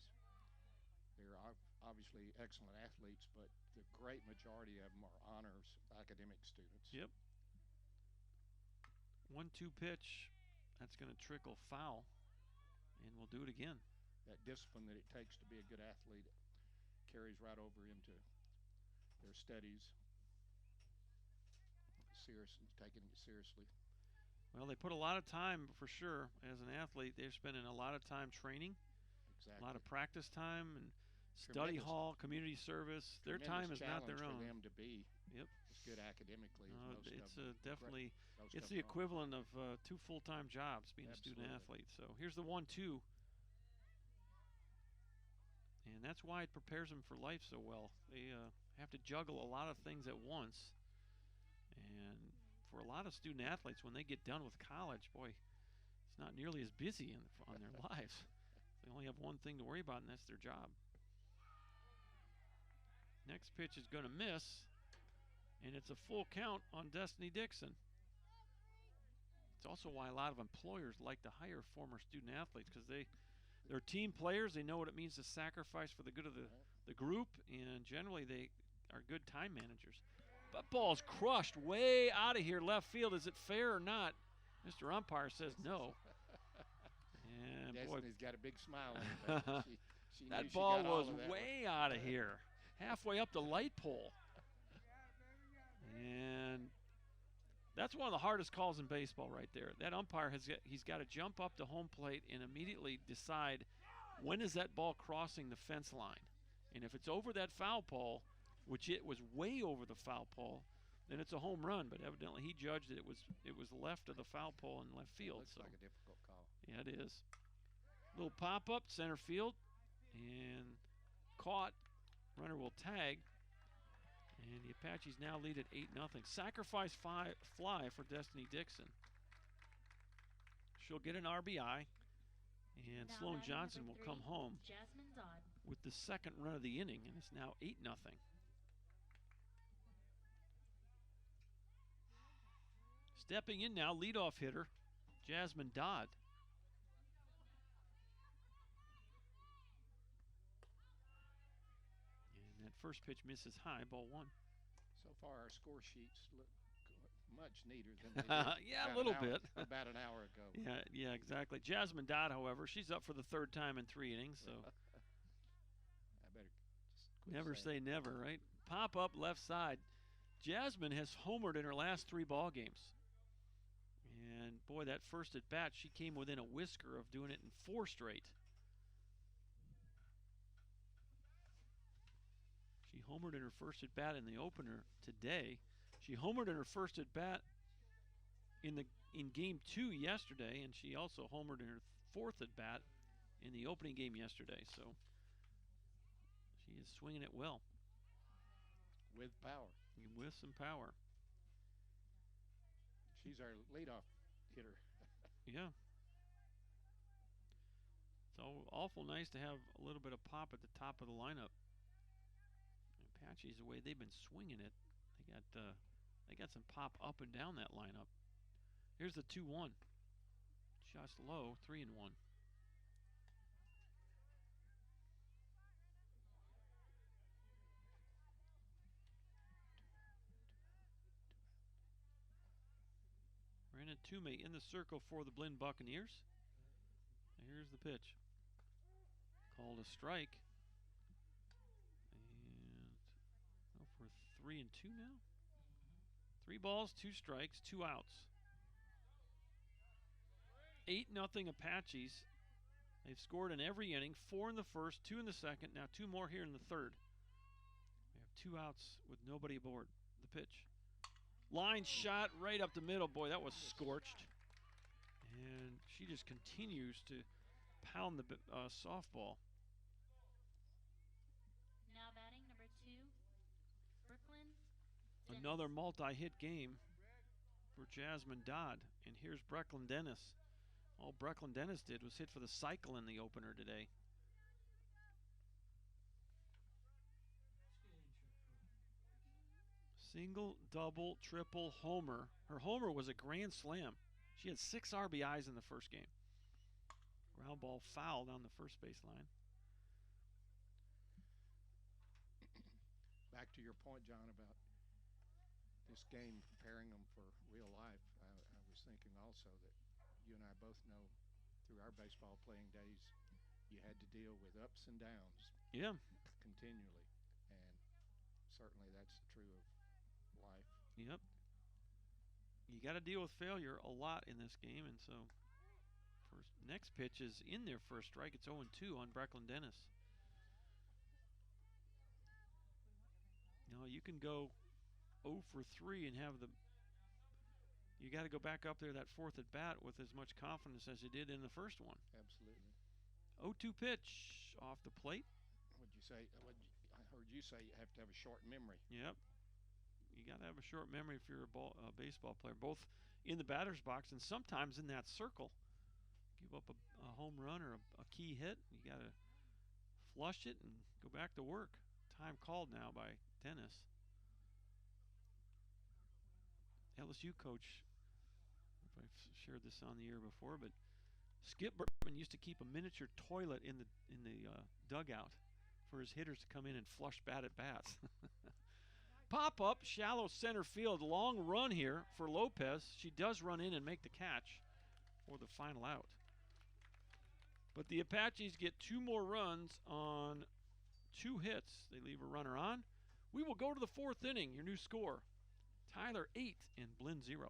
they're obviously excellent athletes, but the great majority of them are honors academic students. Yep. 1-2 pitch. That's going to trickle foul, and we'll do it again. That discipline that it takes to be a good athlete carries right over into their studies. Taking it seriously. Well, they put a lot of time, for sure, as an athlete. They're spending a lot of time training, Exactly. a lot of practice time, and study hall, community service. Their time is not their own. For them to be Yep. as good academically as most It's of them. definitely, Those it's come the along. equivalent of 2 full-time jobs being Absolutely. a student athlete. So here's the 1-2. And that's why it prepares them for life so well. They have to juggle a lot of things at once. And for a lot of student athletes, when they get done with college, boy, it's not nearly as busy on their lives. They only have one thing to worry about, and that's their job. Next pitch is going to miss, and it's a full count on Destiny Dixon. It's also why a lot of employers like to hire former student athletes, because they're team players. They know what it means to sacrifice for the good of the group, and generally they are good time managers. But ball's crushed way out of here left field. Is it fair or not? Mr. Umpire says no. And Destiny's got a big smile on her face. She knew that she ball got all was of that way out of here, halfway up the light pole. And that's one of the hardest calls in baseball right there. That umpire he's got to jump up to home plate and immediately decide when is that ball crossing the fence line. And if it's over that foul pole, which it was way over the foul pole, then it's a home run. But evidently he judged that it was left of the foul pole in left field. Looks like a difficult call. Yeah, it is. Little pop-up, center field, and caught. Runner will tag. And the Apaches now lead at 8-0. Sacrifice fly for Destiny Dixon. She'll get an RBI. And Now Sloan batting Johnson number will come 3, home Jasmine Dodd. with the second run of the inning, and it's now 8-0. Stepping in now, leadoff hitter, Jasmine Dodd. And that first pitch misses high, ball 1. So far, our score sheets look much neater than they did Yeah, a little bit. about an hour ago. Yeah, exactly. Jasmine Dodd, however, she's up for the 3rd time in 3 innings, so I better just quit never saying say never, right? Pop up left side. Jasmine has homered in her last 3 ball games. And boy, that first at bat, she came within a whisker of doing it in 4 straight. She homered in her first at bat in the opener today. She homered in her first at bat in game 2 yesterday, and she also homered in her 4th at bat in the opening game yesterday. So she is swinging it well. with power. With some power. She's our leadoff hitter. Yeah. It's awful nice to have a little bit of pop at the top of the lineup. Apaches, the way they've been swinging it, they got some pop up and down that lineup. Here's the 2-1. Just low, 3-1. Brandon Toomey in the circle for the Blinn Buccaneers. Here's the pitch. Called a strike. And for 3-2 now. 3 balls, 2 strikes, 2 outs. 8-0 Apaches. They've scored in every inning. 4 in the first, 2 in the second. Now 2 more here in the third. We have 2 outs with nobody aboard. The pitch. Line shot right up the middle. Boy, that was scorched. And she just continues to pound the softball. Now batting number 2, Brooklyn. Another multi-hit game for Jasmine Dodd. And here's Brecklin Dennis. All Brecklin Dennis did was hit for the cycle in the opener today. Single, double, triple, homer. Her homer was a grand slam. She had 6 RBIs in the first game. Ground ball foul down the first baseline. Back to your point, John, about this game, preparing them for real life. I was thinking also that you and I both know through our baseball playing days, you had to deal with ups and downs. Yeah. Continually. And certainly that's true of life. Yep. You got to deal with failure a lot in this game, and so next pitch is in there for a strike. It's 0-2 on Brecklin Dennis. You can go 0 for 3 and have the. You got to go back up there that fourth at bat with as much confidence as you did in the first one. Absolutely. 0-2 pitch off the plate. What'd you say? I heard you say you have to have a short memory. Yep. You got to have a short memory if you're a baseball player, both in the batter's box and sometimes in that circle. Give up a home run or a key hit, you got to flush it and go back to work. Time called now by Dennis. LSU coach, if I've shared this on the air before, but Skip Bertman used to keep a miniature toilet in the dugout for his hitters to come in and flush batted bats. Pop up, shallow center field, long run here for Lopez. She does run in and make the catch for the final out. But the Apaches get 2 more runs on 2 hits. They leave a runner on. We will go to the 4th inning. Your new score, Tyler 8 and Blinn 0.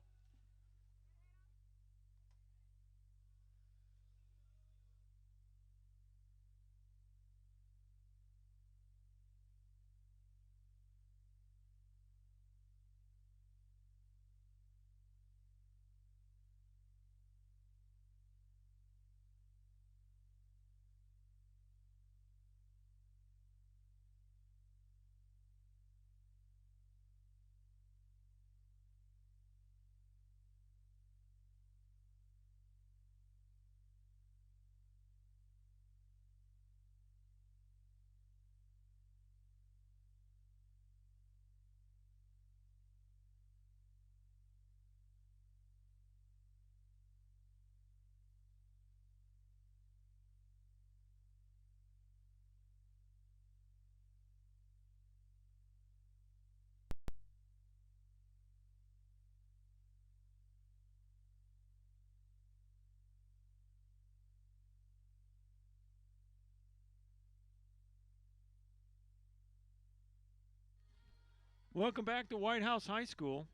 Welcome back to White House High School.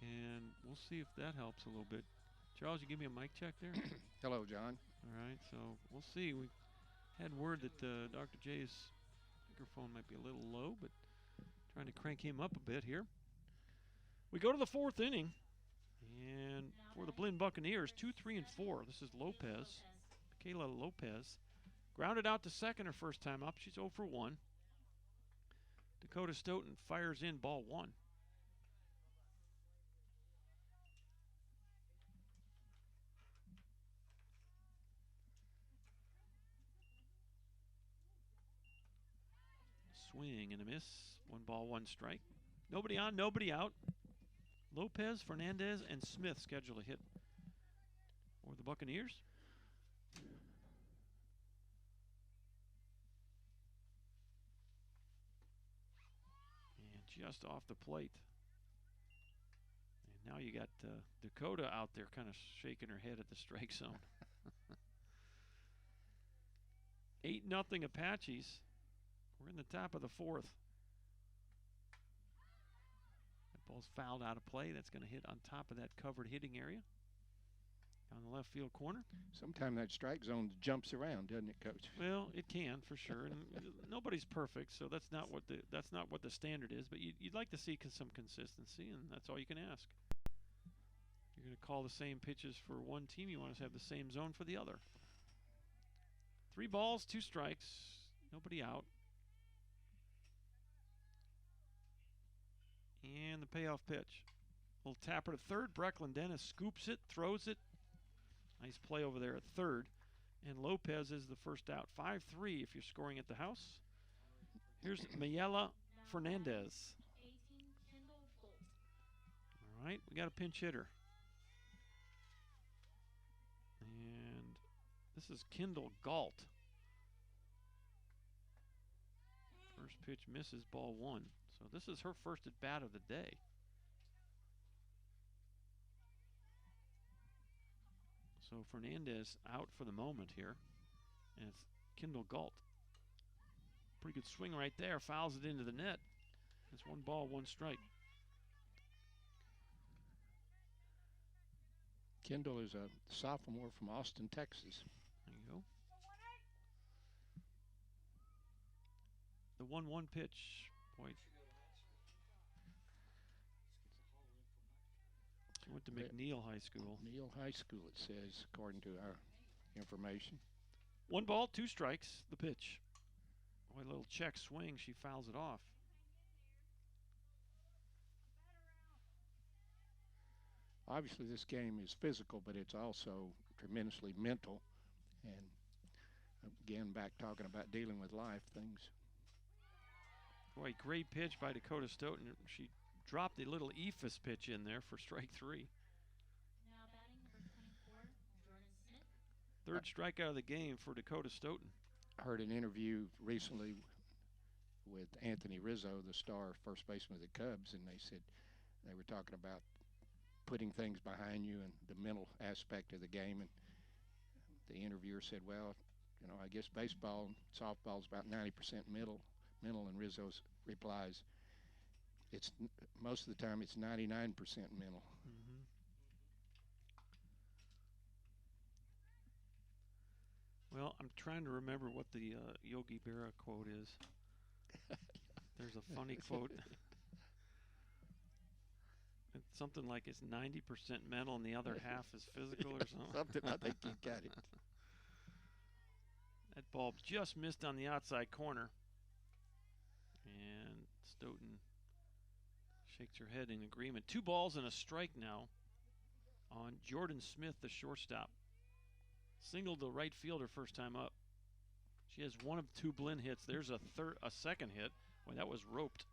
And we'll see if that helps a little bit. Charles, you give me a mic check there? Hello, John. All right, so we'll see. We had word that Dr. J's microphone might be a little low, but trying to crank him up a bit here. We go to the 4th inning, and for the Blinn Buccaneers, 2, 3, and 4. This is Lopez, Kayla Lopez. Grounded out to second her first time up. She's 0 for 1. Dakota Stoughton fires in ball 1. Swing and a miss. 1 ball, 1 strike. Nobody on, nobody out. Lopez, Fernandez, and Smith scheduled a hit for the Buccaneers. And just off the plate. And now you got Dakota out there kind of shaking her head at the strike zone. 8-0 Apaches. We're in the top of the 4th. That ball's fouled out of play. That's going to hit on top of that covered hitting area on the left field corner. Sometimes that strike zone jumps around, doesn't it, Coach? Well, it can for sure, and nobody's perfect, so that's not what the standard is. But you'd like to see some consistency, and that's all you can ask. You're going to call the same pitches for one team. You want to have the same zone for the other. 3 balls, 2 strikes, nobody out. And the payoff pitch. Little tapper to third. Brecklin Dennis scoops it, throws it. Nice play over there at third. And Lopez is the first out. 5-3 if you're scoring at the house. Here's Mayela Fernandez. 18, Kendall Bolt. All right, we got a pinch hitter. And this is Kendall Galt. First pitch misses, ball one. So this is her first at bat of the day. So Fernandez out for the moment here. And it's Kendall Galt. Pretty good swing right there. Fouls it into the net. It's 1 ball, 1 strike. Kendall is a sophomore from Austin, Texas. There you go. The 1-1 pitch. Boy. She went to McNeil High School. McNeil High School, it says, according to our information. 1 ball, 2 strikes. The pitch. Boy, a little check swing. She fouls it off. Obviously, this game is physical, but it's also tremendously mental. And again, back talking about dealing with life things. Boy, great pitch by Dakota Stoughton. She dropped a little ephus pitch in there for strike 3. Now batting number 24, Jordan Smith. Third strikeout of the game for Dakota Stoughton. I heard an interview recently with Anthony Rizzo, the star first baseman of the Cubs, and they said they were talking about putting things behind you and the mental aspect of the game. And the interviewer said, well, you know, I guess baseball and softball is about 90% mental, and Rizzo's replies, it's most of the time it's 99% mental. Mm-hmm. Well, I'm trying to remember what the Yogi Berra quote is. There's a funny quote. It's something like it's 90% mental and the other half is physical or something. Something, I think you got it. That ball just missed on the outside corner. And Stoughton shakes her head in agreement. 2 balls and a strike now on Jordan Smith, the shortstop. Singled the right fielder first time up. She has 1 of 2 Blinn hits. There's a second hit. Boy, that was roped.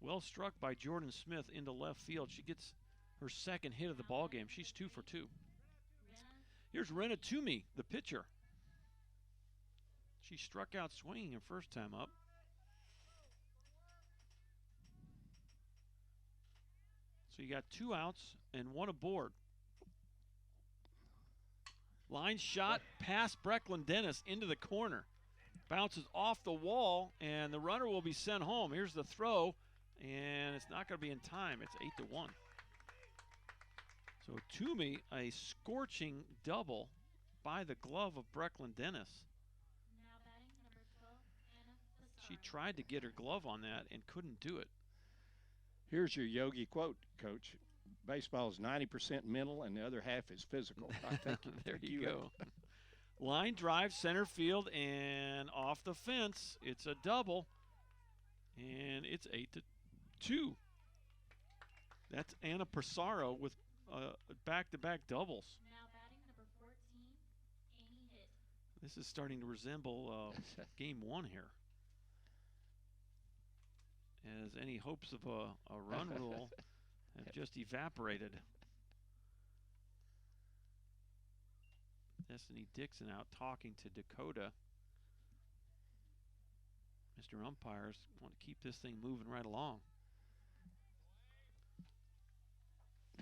Well struck by Jordan Smith into left field. She gets her second hit of the ball game. She's 2 for 2. Here's Rena Toomey, the pitcher. She struck out swinging her first time up. So you got 2 outs and 1 aboard. Line shot past Brecklin Dennis into the corner. Bounces off the wall, and the runner will be sent home. Here's the throw, and it's not going to be in time. It's 8-1. So Toomey, a scorching double by the glove of Brecklin Dennis. Now batting number 12, Anna Pissarro. She tried to get her glove on that and couldn't do it. Here's your Yogi quote, Coach. Baseball is 90% mental and the other half is physical. I think There you go. Line drive, center field, and off the fence. It's a double, and it's 8-2. That's Anna Pissarro with back-to-back doubles. Now batting number 14, Amy Hitt. This is starting to resemble game 1 here. As any hopes of a run rule have just evaporated. Destiny Dixon out talking to Dakota. Mr. Umpires want to keep this thing moving right along.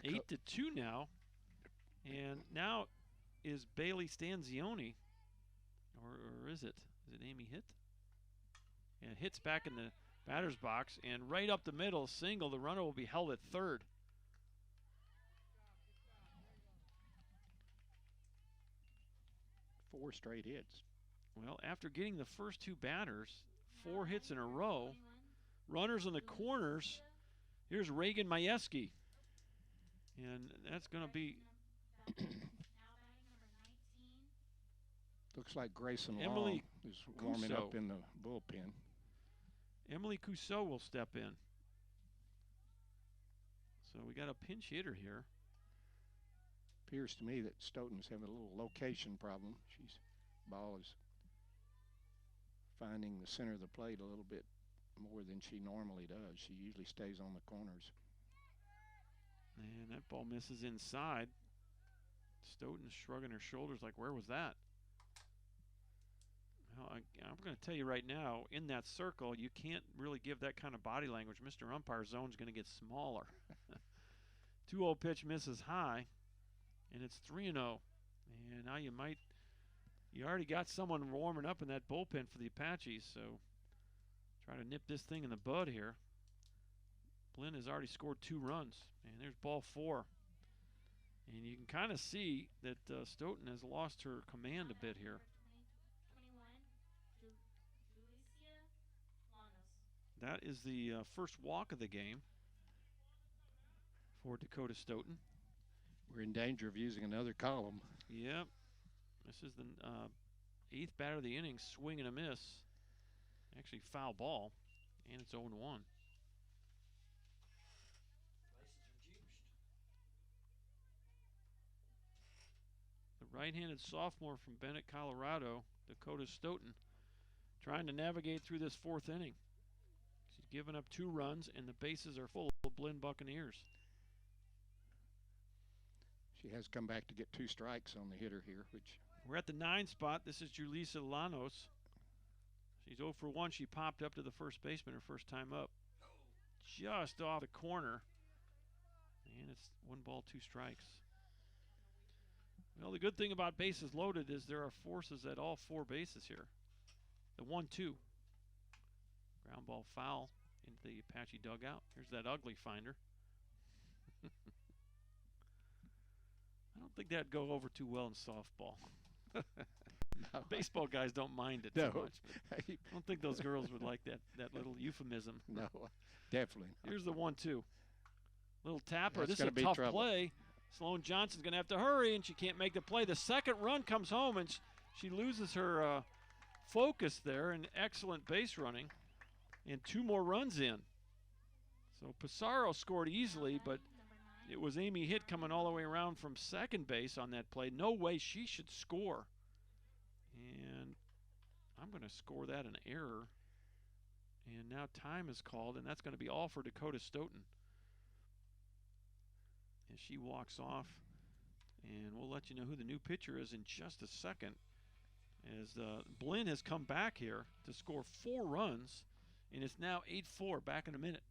8-2 now. And now is Bailey Stanzioni. Or is it? Is it Amy Hitt? Yeah, Hitt's back in the batter's box. And right up the middle, single. The runner will be held at third. Four straight hits. Well, after getting the first 2 batters, 4 hits in a row, runners in the corners. Here's Reagan Majewski. And that's going to be Now batting number 19, Looks like Grayson Emily Long is warming up Cuso. in the bullpen. Emily Cousseau will step in. So we got a pinch hitter here. Appears to me that Stoughton's having a little location problem. Ball is finding the center of the plate a little bit more than she normally does. She usually stays on the corners. And that ball misses inside. Stoughton's shrugging her shoulders like, where was that? Well, I'm going to tell you right now, in that circle, you can't really give that kind of body language. Mr. Umpire's zone's going to get smaller. 2-0 pitch misses high, and it's 3-0. And now you already got someone warming up in that bullpen for the Apaches, so try to nip this thing in the bud here. Blinn has already scored 2 runs, and there's ball 4. And you can kind of see that Stoughton has lost her command a bit here. 21, That is the first walk of the game for Dakota Stoughton. We're in danger of using another column. Yep. This is the 8th batter of the inning, swing and a miss. Actually, foul ball, and it's 0-1. The right-handed sophomore from Bennett, Colorado, Dakota Stoughton, trying to navigate through this 4th inning. She's given up 2 runs, and the bases are full of Blinn Buccaneers. She has come back to get 2 strikes on the hitter here, which... We're at the 9 spot. This is Julissa Llanos. She's 0 for 1. She popped up to the first baseman her first time up. Just off the corner. And it's 1 ball, 2 strikes. Well, the good thing about bases loaded is there are forces at all 4 bases here. The 1-2. Ground ball foul into the Apache dugout. Here's that ugly finder. I don't think that'd go over too well in softball. No. Baseball guys don't mind it No. too much. I don't think those girls would like that little euphemism. No, definitely not. Here's the 1-2. Little tapper. That's This is a be tough trouble. play. Sloan Johnson's going to have to hurry, and she can't make the play. The second run comes home, and she loses her focus there, and excellent base running, and 2 more runs in. So Pissarro scored easily, but it was Amy Hitt coming all the way around from second base on that play. No way she should score. And I'm going to score that an error. And now time is called, and that's going to be all for Dakota Stoughton. As she walks off, and we'll let you know who the new pitcher is in just a second. As Blinn has come back here to score 4 runs, and it's now 8-4, back in a minute.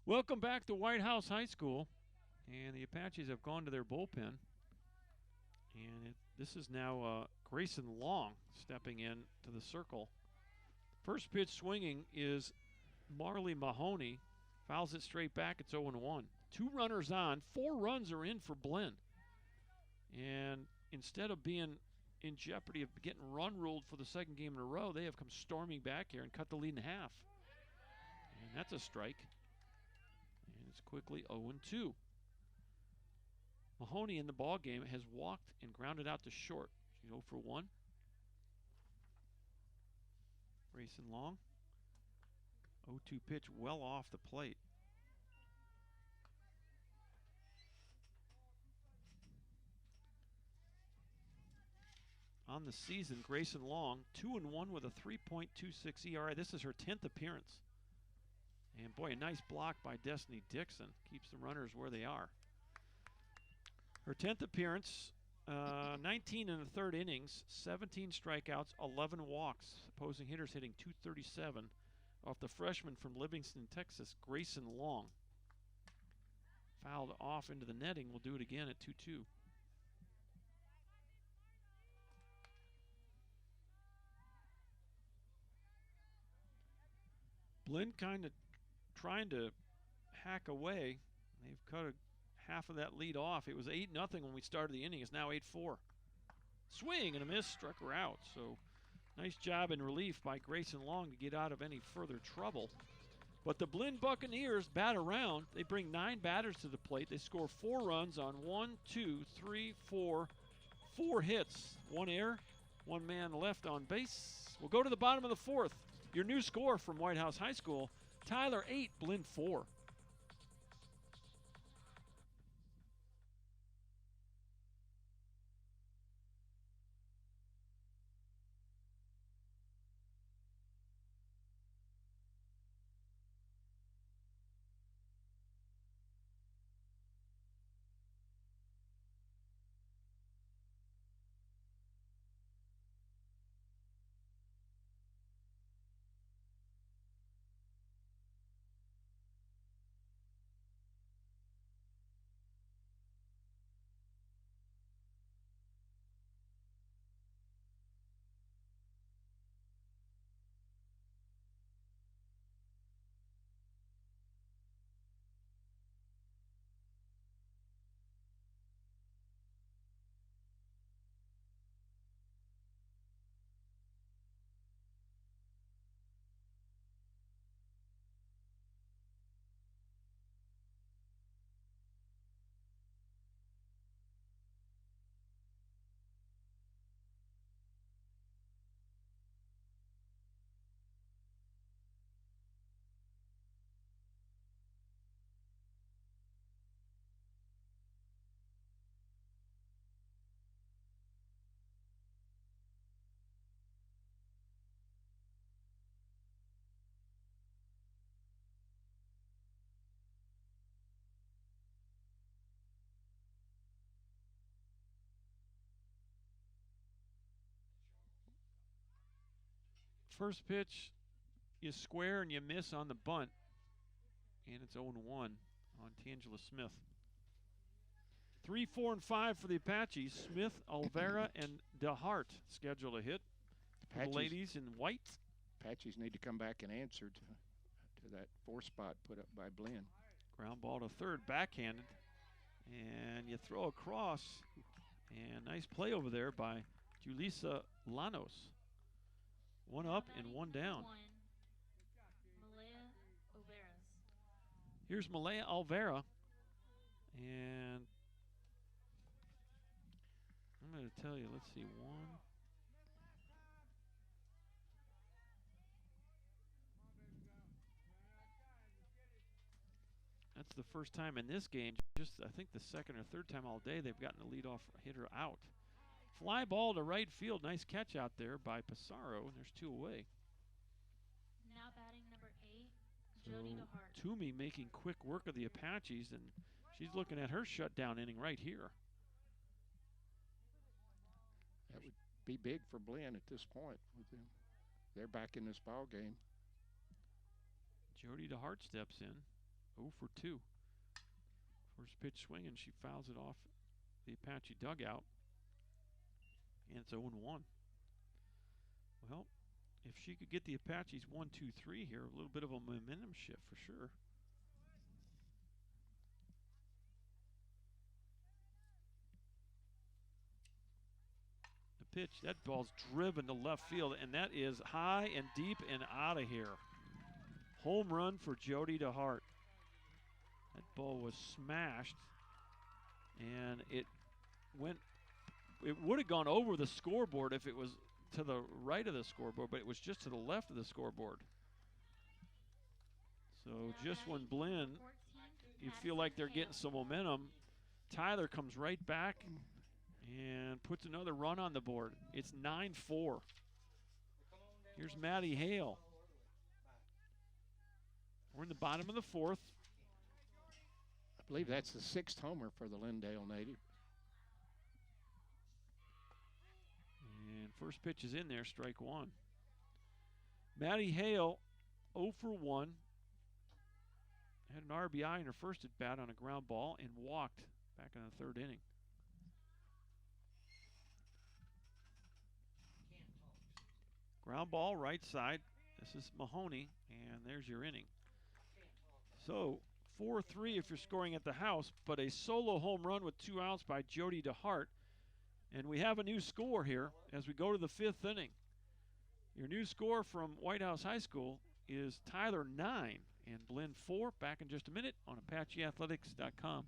Welcome back to White House High School, and the Apaches have gone to their bullpen, and this is now Grayson Long stepping in to the circle. First pitch swinging is Marley Mahoney, fouls it straight back. It's 0-1. 2 runners on, 4 runs are in for Blinn, and instead of being in jeopardy of getting run ruled for the 2nd game in a row, they have come storming back here and cut the lead in half, and that's a strike. It's quickly 0-2. Mahoney in the ball game has walked and grounded out to short. She's 0 for 1. Grayson Long, 0-2 pitch well off the plate. on the season. Grayson Long, 2-1 with a 3.26 ERA. This is her 10th appearance. And boy, a nice block by Destiny Dixon. Keeps the runners where they are. Her 10th appearance, 19 in the third innings, 17 strikeouts, 11 walks. Opposing hitters hitting .237 off the freshman from Livingston, Texas, Grayson Long. Fouled off into the netting. We'll do it again at 2-2. Blinn kind of trying to hack away. They've cut half of that lead off. It was 8-0 when we started the inning. It's now 8-4. Swing and a miss, struck her out. So nice job in relief by Grayson Long to get out of any further trouble. But the Blinn Buccaneers bat around. They bring 9 batters to the plate. They score 4 runs on 4 hits. 1 error, 1 man left on base. We'll go to the bottom of the 4th. Your new score from White House High School, Tyler 8, Blinn 4. First pitch, you square and you miss on the bunt. And it's 0-1 on Tangela Smith. 3, 4, and 5 for the Apaches. Smith, Alvera, and DeHart scheduled to hit. The ladies in white. Apaches need to come back and answer to that 4 spot put up by Blinn. Ground ball to third, backhanded. And you throw across. And nice play over there by Julissa Llanos. 1 up and 1 down. Here's Malaya Alvera. And I'm going to tell you, let's see, 1. That's the first time in this game, just I think the second or third time all day they've gotten a leadoff hitter out. Fly ball to right field. Nice catch out there by Pissarro, and there's 2 away. Now batting number 8, So Jody DeHart. Toomey making quick work of the Apaches, and she's looking at her shutdown inning right here. That would be big for Blinn at this point with them. They're back in this ball game. Jody DeHart steps in, 0 for 2. First pitch swinging, she fouls it off the Apache dugout. And it's 0-1. Well, if she could get the Apaches 1, 2, 3 here, a little bit of a momentum shift for sure. The pitch, that ball's driven to left field, and that is high and deep and out of here. Home run for Jody DeHart. That ball was smashed, and it would have gone over the scoreboard if it was to the right of the scoreboard, but it was just to the left of the scoreboard. So just when Blinn, you feel like they're getting some momentum, Tyler comes right back and puts another run on the board. It's 9-4. Here's Maddie Hale. We're in the bottom of the fourth. I believe that's the 6th homer for the Lindale native. And first pitch is in there, strike one. Maddie Hale, 0 for 1. Had an RBI in her first at bat on a ground ball and walked back in the 3rd inning. Ground ball, right side. This is Mahoney, and there's your inning. So 4-3 if you're scoring at the house, but a solo home run with 2 outs by Jody DeHart. And we have a new score here as we go to the 5th inning. Your new score from White House High School is Tyler 9 and Blinn 4. Back in just a minute on ApacheAthletics.com.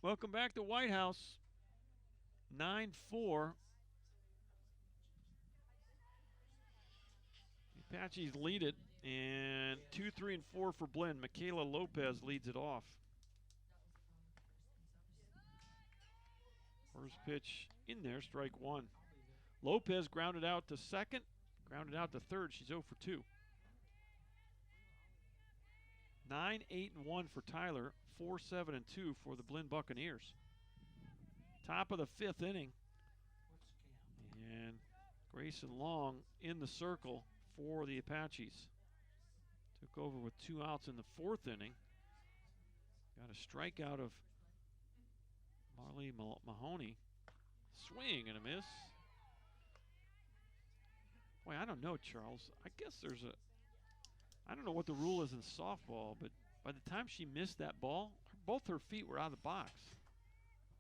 Welcome back to White House. 9-4. The Apaches lead it, and 2, 3, and 4 for Blinn. Michaela Lopez leads it off. First pitch in there, strike one. Lopez grounded out to second, grounded out to third. She's 0 for 2. 9, 8, and 1 for Tyler. 4, 7, and 2 for the Blinn Buccaneers. Top of the 5th inning. And Grayson Long in the circle for the Apaches. Took over with 2 outs in the 4th inning. Got a strikeout of Marley Mahoney. Swing and a miss. Boy, I don't know, Charles. I guess there's I don't know what the rule is in softball, but by the time she missed that ball, both her feet were out of the box.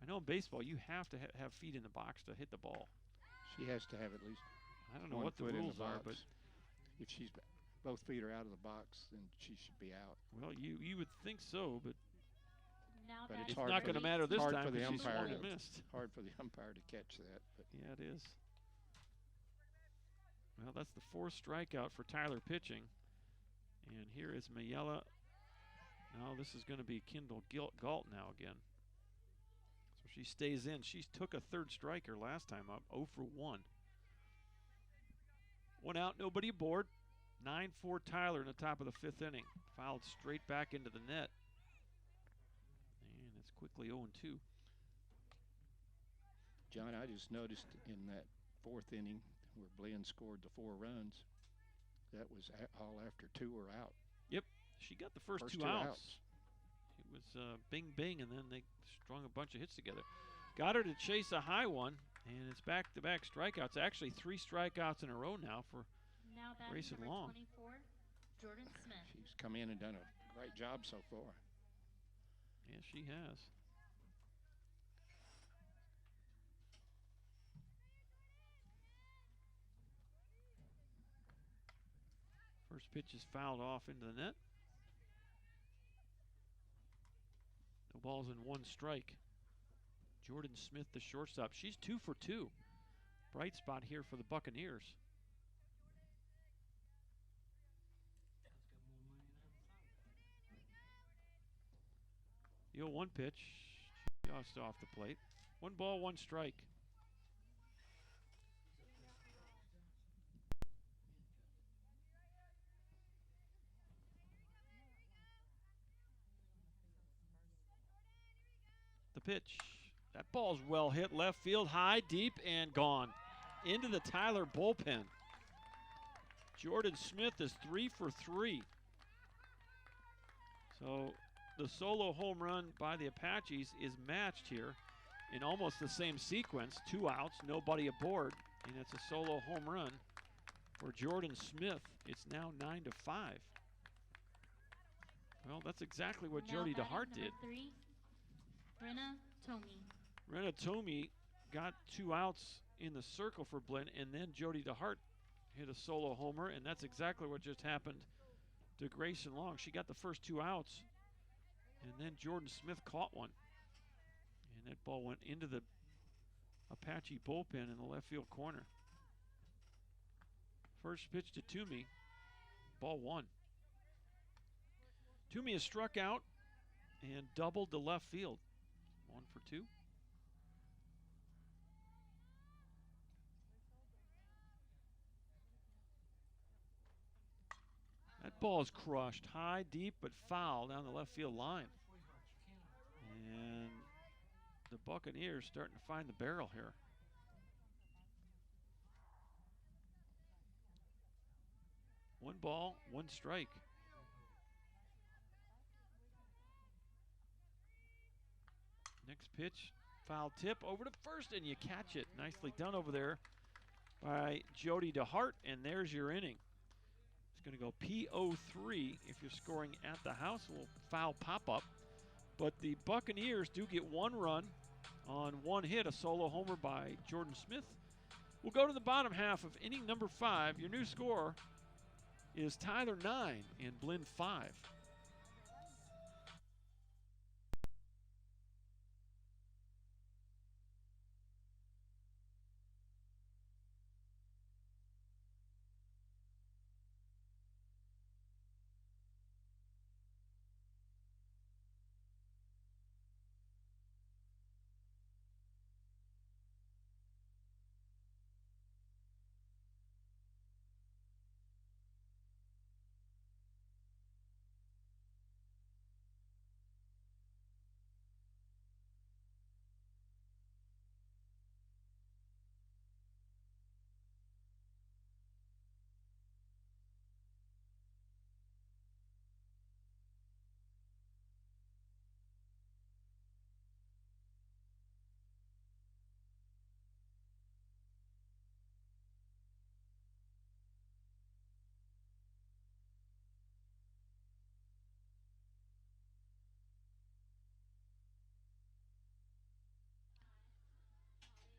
I know in baseball you have to have feet in the box to hit the ball. She has to have at least I don't know what the rules are, but if she's both feet are out of the box, then she should be out. Well, you would think so, but Now But batting it's it's not going to matter this hard time for the because she umpire swung and to- missed. Hard for the umpire to catch that. But Yeah, it is. Well, that's the 4th strikeout for Tyler pitching. And here is Mayella. No, this is going to be Kendall Galt now again. So she stays in. She took a 3rd striker last time up, 0 for 1. 1 out, nobody aboard. 9-4 Tyler in the top of the 5th inning. Fouled straight back into the net. And it's quickly 0-2. John, I just noticed in that 4th inning where Blinn scored the 4 runs, that was all after 2 were out. Yep, she got the first 2 2 outs. It was bing, bing, and then they strung a bunch of hits together. Got her to chase a high one, and it's back-to-back strikeouts. Actually, 3 strikeouts in a row now for Now batting Grayson number Long. 24, Jordan Smith. She's come in and done a great job so far. Yes, she has. First pitch is fouled off into the net. No balls in 1 strike. Jordan Smith, the shortstop. She's 2 for 2. Bright spot here for the Buccaneers. The 0-1 pitch, just off the plate. 1 ball, 1 strike. pitch. That ball's well hit left field, high, deep, and gone. Into the Tyler bullpen. Jordan Smith is 3 for 3. So the solo home run by the Apaches is matched here in almost the same sequence. 2 outs, nobody aboard, and it's a solo home run for Jordan Smith. It's now 9-5. Well, that's exactly what Jody DeHart did. 3, Brenna Tomey. Rena Tomey got 2 outs in the circle for Blinn, and then Jody DeHart hit a solo homer, and that's exactly what just happened to Grayson Long. She got the first 2 outs, and then Jordan Smith caught one. And that ball went into the Apache bullpen in the left field corner. First pitch to Toomey, ball 1. Toomey has struck out and doubled to left field. 1 for 2. That ball is crushed high, deep, but foul down the left field line. And the Buccaneers starting to find the barrel here. One ball, 1 strike. Next pitch, foul tip over to first, and you catch it. Nicely done over there by Jody DeHart, and there's your inning. It's going to go P03 if you're scoring at the house. A little foul pop-up. But the Buccaneers do get 1 run on 1 hit, a solo homer by Jordan Smith. We'll go to the bottom half of inning number 5. Your new score is Tyler 9 and Blinn 5.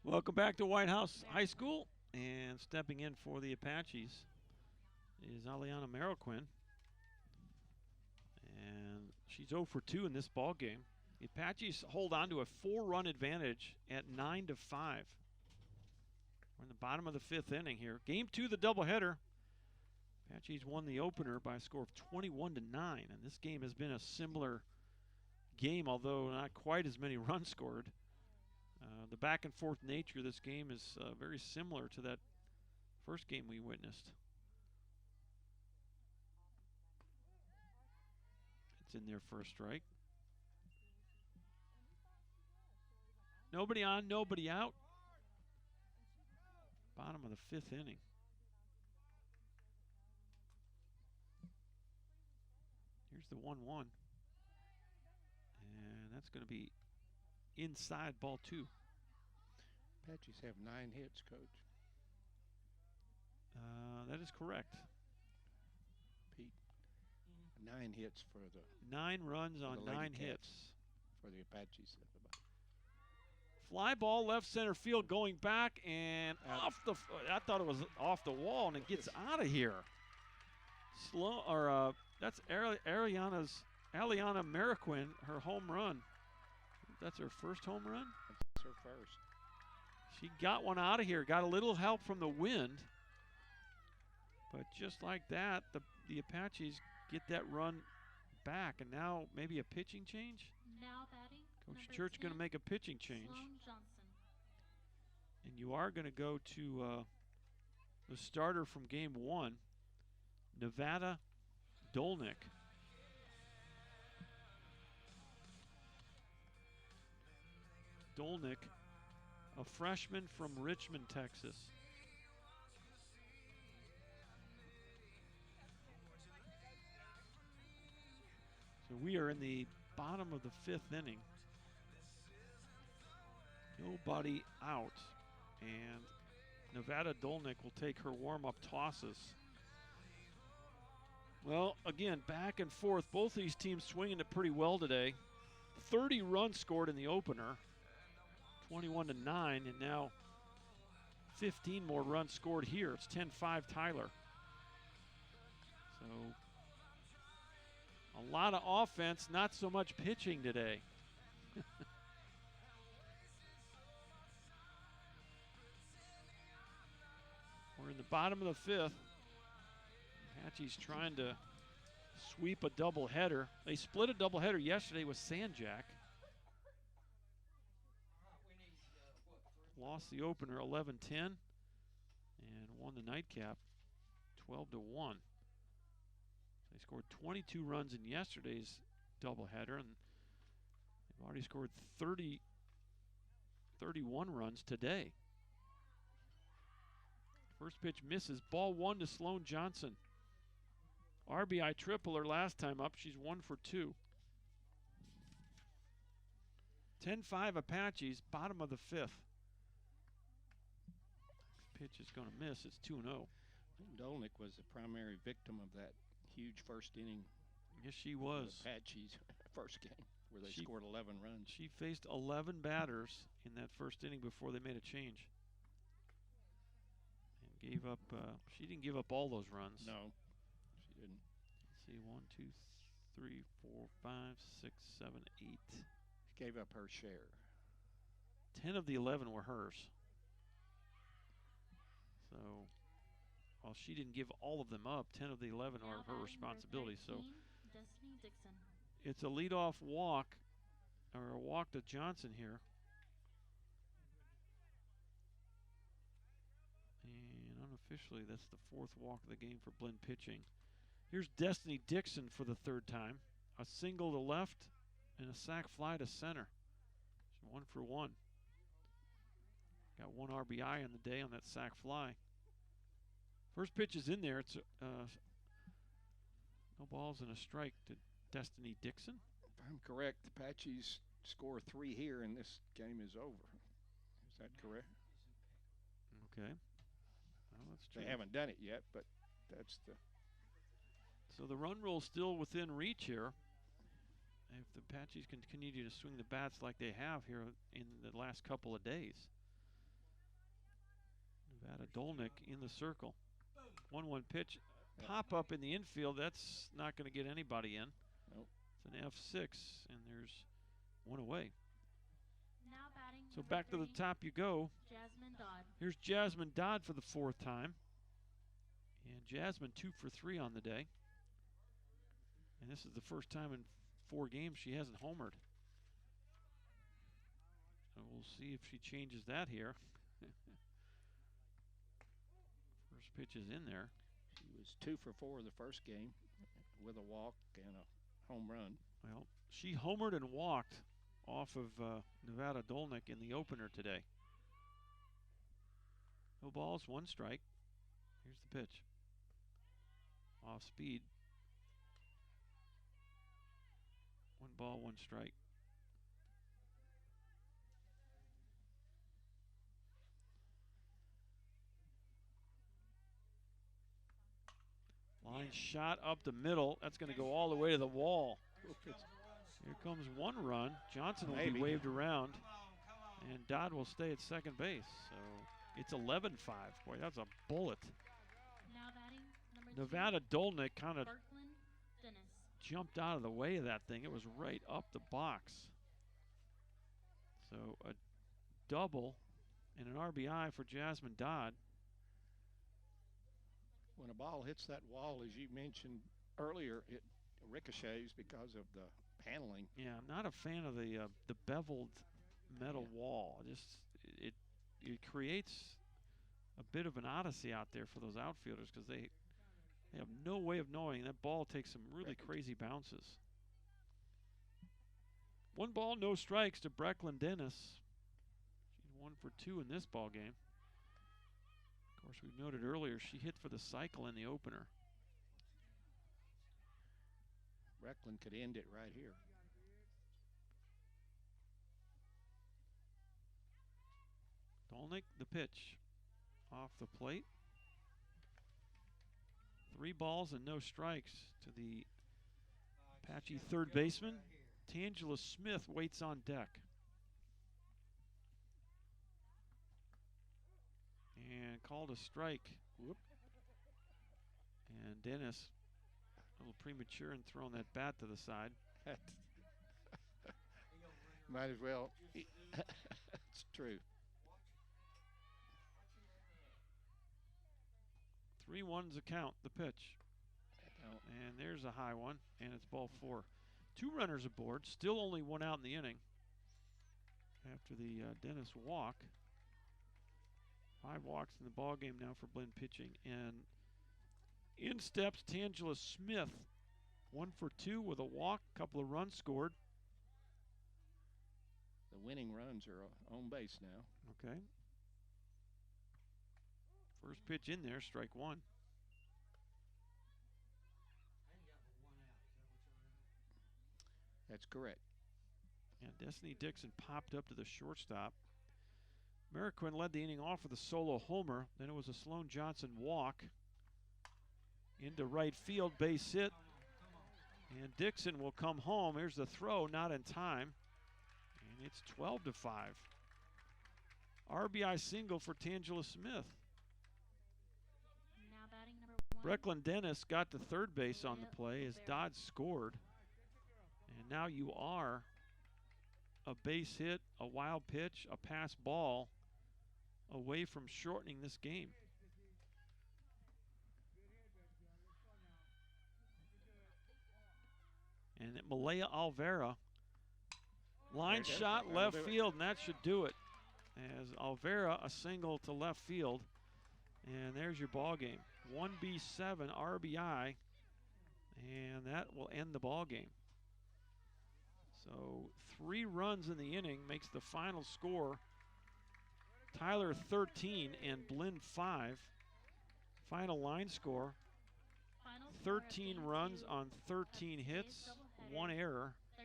Welcome back to White House High School, and stepping in for the Apaches is Aliana Mariquin, and she's 0 for 2 in this ball game. The Apaches hold on to a 4-run advantage at 9-5. We're in the bottom of the 5th inning here. Game 2, the doubleheader. Apaches won the opener by a score of 21-9, and this game has been a similar game, although not quite as many runs scored. The back and forth nature of this game is very similar to that first game we witnessed. It's in there for a strike. Nobody on, nobody out. Bottom of the 5th inning. Here's the 1-1. And that's going to be inside ball 2. Apaches have 9 hits, Coach. That is correct. Pete, 9 hits for the 9 runs on Lady 9 Cats. hits. For the Apaches. Fly ball left center field going back and off the. I thought it was off the wall, and it gets out of here. Slow or that's Aliana Mariquin, her home run. That's her first home run. That's her first. She got one out of here. Got a little help from the wind, but just like that, the Apaches get that run back, and now maybe a pitching change. Now batting, Coach number Church going 10, to make a pitching change. Sloan Johnson. And you are going to go to the starter from game 1, Nevada Dolnick. Dolnick, a freshman from Richmond, Texas. So we are in the bottom of the 5th inning. Nobody out. And Nevada Dolnick will take her warm-up tosses. Well, again, back and forth. Both these teams swinging it pretty well today. 30 runs scored in the opener, 21-9, and now 15 more runs scored here. It's 10-5 Tyler. So a lot of offense, not so much pitching today. We're in the bottom of the 5th. Apache's trying to sweep a doubleheader. They split a doubleheader yesterday with Sanjak. Lost the opener 11-10 and won the nightcap 12-1. They scored 22 runs in yesterday's doubleheader, and they've already scored 31 runs today. First pitch misses. Ball 1 to Sloan Johnson. RBI triple her last time up. She's 1 for 2. 10-5 Apaches, bottom of the 5th. Pitch is going to miss. It's 2-0. Dolnick was the primary victim of that huge first inning. Yes, she was. Apache's first game where they scored 11 runs. She faced 11 batters in that first inning before they made a change. And gave up, she didn't give up all those runs. No, she didn't. Let's see, 1, 2, 3, 4, 5, 6, 7, 8. She gave up her share. 10 of the 11 were hers. So, while she didn't give all of them up, 10 of the 11 are her responsibility. So, Destiny Dixon. It's a leadoff walk, or a walk to Johnson here. And unofficially, that's the 4th walk of the game for Blinn pitching. Here's Destiny Dixon for the 3rd time. A single to left and a sac fly to center. She's 1 for 1. Got 1 RBI on the day on that sac fly. First pitch is in there. It's no balls and a strike to Destiny Dixon. If I'm correct, the Apaches score 3 here and this game is over. Is that correct? Okay. Well, that's true. They haven't done it yet, but that's the... So the run rule is still within reach here. If the Apaches can continue to swing the bats like they have here in the last couple of days. Nevada Dolnick in the circle. 1-1 pitch. Pop up in the infield. That's not going to get anybody in. Nope. It's an F6, and there's 1 away. Now batting. So back to the top you go. Jasmine Dodd. Here's Jasmine Dodd for the 4th time. And Jasmine 2 for 3 on the day. And this is the first time in 4 games she hasn't homered. So we'll see if she changes that here. First pitch is in there. She was 2 for 4 the first game with a walk and a home run. Well, she homered and walked off of Nevada Dolnick in the opener today. No balls, 1 strike. Here's the pitch. Off speed. 1 ball, 1 strike. Line shot up the middle. That's going to go all the way to the wall. Here comes 1 run. Johnson will be waved around. And Dodd will stay at second base. So it's 11-5. Boy, that's a bullet. Now batting. Nevada Dolnick kind of Dennis. jumped out of the way of that thing. It was right up the box. So a double and an RBI for Jasmine Dodd. When a ball hits that wall, as you mentioned earlier, it ricochets because of the paneling. Yeah, I'm not a fan of the beveled metal wall. It creates a bit of an odyssey out there for those outfielders because they have no way of knowing that ball takes some really crazy bounces. 1 ball, no strikes to Brecklin Dennis. 1 for 2 in this ball game. Of course, we noted earlier she hit for the cycle in the opener. Reckland could end it right here. Dolnick, the pitch off the plate. 3 balls and no strikes to the Apache third baseman. Tangela Smith waits on deck. And called a strike. Whoop. And Dennis, a little premature in throwing that bat to the side. Might as well. It's true. 3-1's a count, the pitch. And there's a high one, and it's ball 4. 2 runners aboard, still only 1 out in the inning after the Dennis walk. 5 walks in the ball game now for Blinn pitching, and in steps Tangela Smith, 1 for 2 with a walk, couple of runs scored. The winning runs are on base now. Okay. First pitch in there, strike 1. That's correct. And Destiny Dixon popped up to the shortstop. Mariquin led the inning off with a solo homer. Then it was a Sloan Johnson walk into right field, base hit. And Dixon will come home. Here's the throw, not in time. And it's 12-5. RBI single for Tangela Smith. Now batting number 1. Brecklin Dennis got to third base on the play as Dodd scored. And now you are a base hit, a wild pitch, a pass ball away from shortening this game. And Malaya Alvera, line shot left field, and that should do it. As Alvera, a single to left field. And there's your ball game. 1B7 RBI, and that will end the ball game. So 3 runs in the inning makes the final score Tyler 13 and Blinn 5. Final line score, Final 13 score, runs Game 2, on 13 hits, doubleheader, 1 error. 13-5.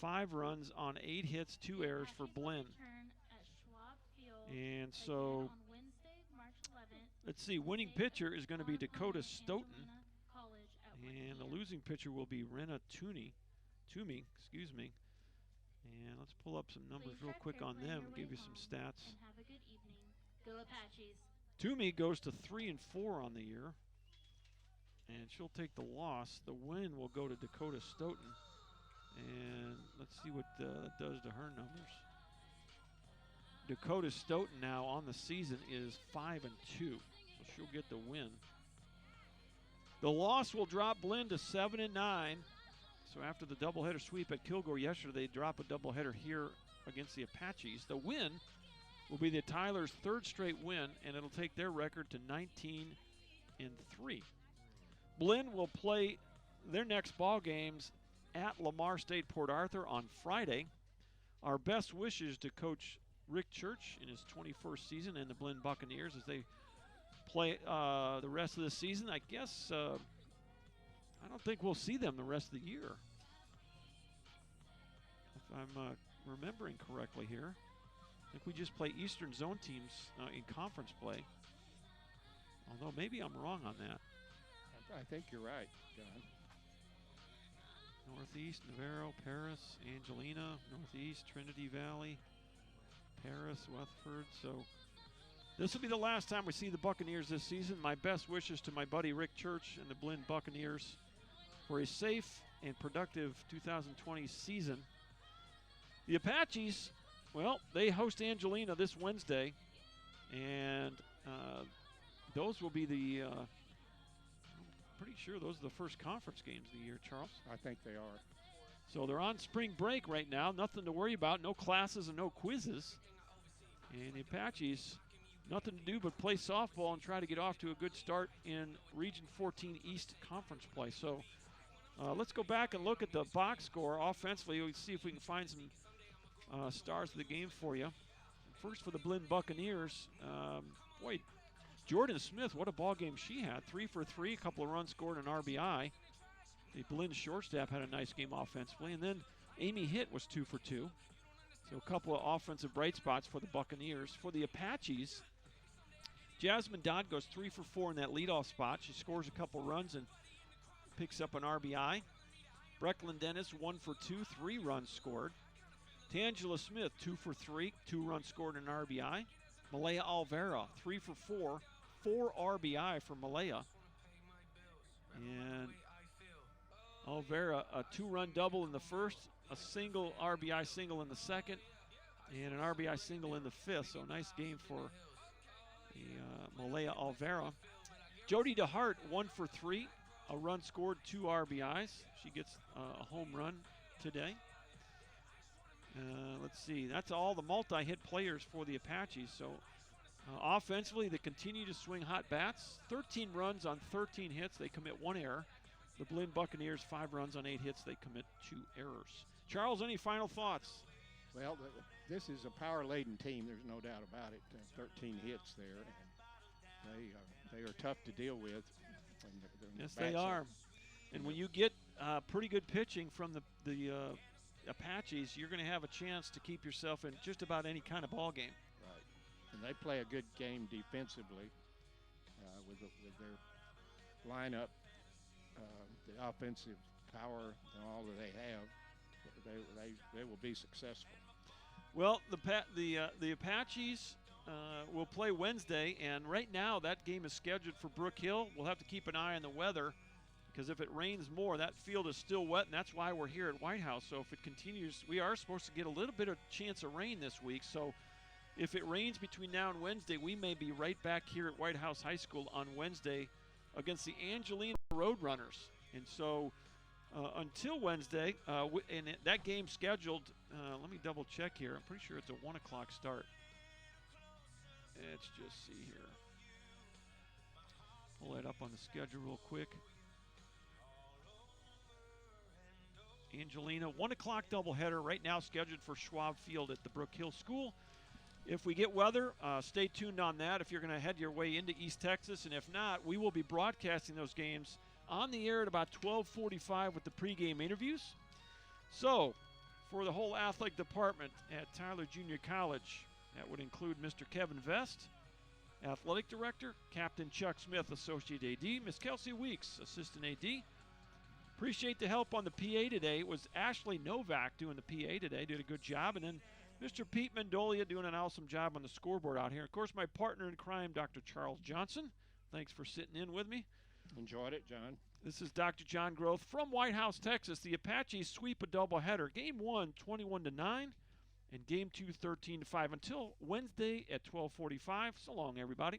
5 runs on 8 hits, 2 errors for Apaches will Blinn. return at Schwab Field And again so, on Wednesday, March 11th. let's see, winning Save pitcher is going to be Dakota Stoughton. Angelina College at 1 And the p.m. losing pitcher will be Rena Toomey, excuse me. And let's pull up some numbers Please real tread quick on carefully them, your way give you some home, stats. And have a good evening. Go Apaches. Toomey goes to 3-4 on the year, and she'll take the loss. The win will go to Dakota Stoughton, and let's see what that does to her numbers. Dakota Stoughton now on the season is 5-2, so she'll get the win. The loss will drop Blinn to 7-9. So after the doubleheader sweep at Kilgore yesterday, they drop a doubleheader here against the Apaches. The win will be the Tyler's 3rd straight win, and it'll take their record to 19-3. Blinn will play their next ball games at Lamar State Port Arthur on Friday. Our best wishes to Coach Rick Church in his 21st season and the Blinn Buccaneers as they play the rest of the season. I guess I don't think we'll see them the rest of the year, if I'm remembering correctly here. I think we just play Eastern Zone teams in conference play. Although maybe I'm wrong on that. I think you're right, John. Northeast, Navarro, Paris, Angelina, Northeast, Trinity Valley, Paris, Weatherford. So this will be the last time we see the Buccaneers this season. My best wishes to my buddy Rick Church and the Blinn Buccaneers for a safe and productive 2020 season. The Apaches, well, they host Angelina this Wednesday, and those will be the, pretty sure those are the first conference games of the year, Charles. I think they are. So they're on spring break right now, nothing to worry about, no classes and no quizzes. And the Apaches, nothing to do but play softball and try to get off to a good start in Region 14 East Conference play. So let's go back and look at the box score offensively. We'll see if we can find some stars of the game for you. first for the Blinn Buccaneers. Boy, Jordan Smith, what a ball game she had. 3 for 3, a couple of runs scored, an RBI. The Blinn shortstop had a nice game offensively. And then Amy Hitt was 2 for 2. So a couple of offensive bright spots for the Buccaneers. For the Apaches, Jasmine Dodd goes 3 for 4 in that leadoff spot. She scores a couple runs and picks up an RBI. Brecklin Dennis 1 for 2, 3 runs scored. Tangela Smith 2 for 3, 2 runs scored and an RBI. Malaya Alvera 3 for 4, 4 RBI for Malaya. And Alvera, a 2-run double in the first, a single RBI single in the second, and an RBI single in the fifth. So a nice game for the Malaya Alvera. Jody DeHart 1 for 3, a run scored, 2 RBIs. She gets a home run today. Let's see, that's all the multi-hit players for the Apaches. So offensively, they continue to swing hot bats. 13 runs on 13 hits. They commit 1 error. The Blinn Buccaneers, 5 runs on 8 hits. They commit 2 errors. Charles, any final thoughts? Well, this is a power-laden team. There's no doubt about it. 13 hits there, and they are tough to deal with. Yes, they are. And when you get pretty good pitching from the Apaches, you're going to have a chance to keep yourself in just about any kind of ball game. Right, and they play a good game defensively with their lineup, the offensive power and all that they have. They will be successful. Well, the Apaches will play Wednesday, and right now that game is scheduled for Brook Hill. We'll have to keep an eye on the weather, because if it rains more, that field is still wet, and that's why we're here at White House. So if it continues, we are supposed to get a little bit of chance of rain this week. So if it rains between now and Wednesday, we may be right back here at White House High School on Wednesday against the Angelina Roadrunners. And so until Wednesday, and that game scheduled, let me double check here. I'm pretty sure it's a 1 o'clock start. Let's just see here. Pull that up on the schedule real quick. Angelina, 1 o'clock doubleheader right now scheduled for Schwab Field at the Brook Hill School. If we get weather, stay tuned on that if you're going to head your way into East Texas. And if not, we will be broadcasting those games on the air at about 12:45 with the pregame interviews. So, for the whole athletic department at Tyler Junior College, that would include Mr. Kevin Vest, Athletic Director, Captain Chuck Smith, Associate AD, Miss Kelsey Weeks, Assistant AD. Appreciate the help on the PA today. It was Ashley Novak doing the PA today, did a good job. And then Mr. Pete Mendolia doing an awesome job on the scoreboard out here. Of course, my partner in crime, Dr. Charles Johnson. Thanks for sitting in with me. Enjoyed it, John. This is Dr. John Groth from White House, Texas. The Apaches sweep a doubleheader. Game 1, 21-9, and Game 2, 13-5. Until Wednesday at 12:45. So long, everybody.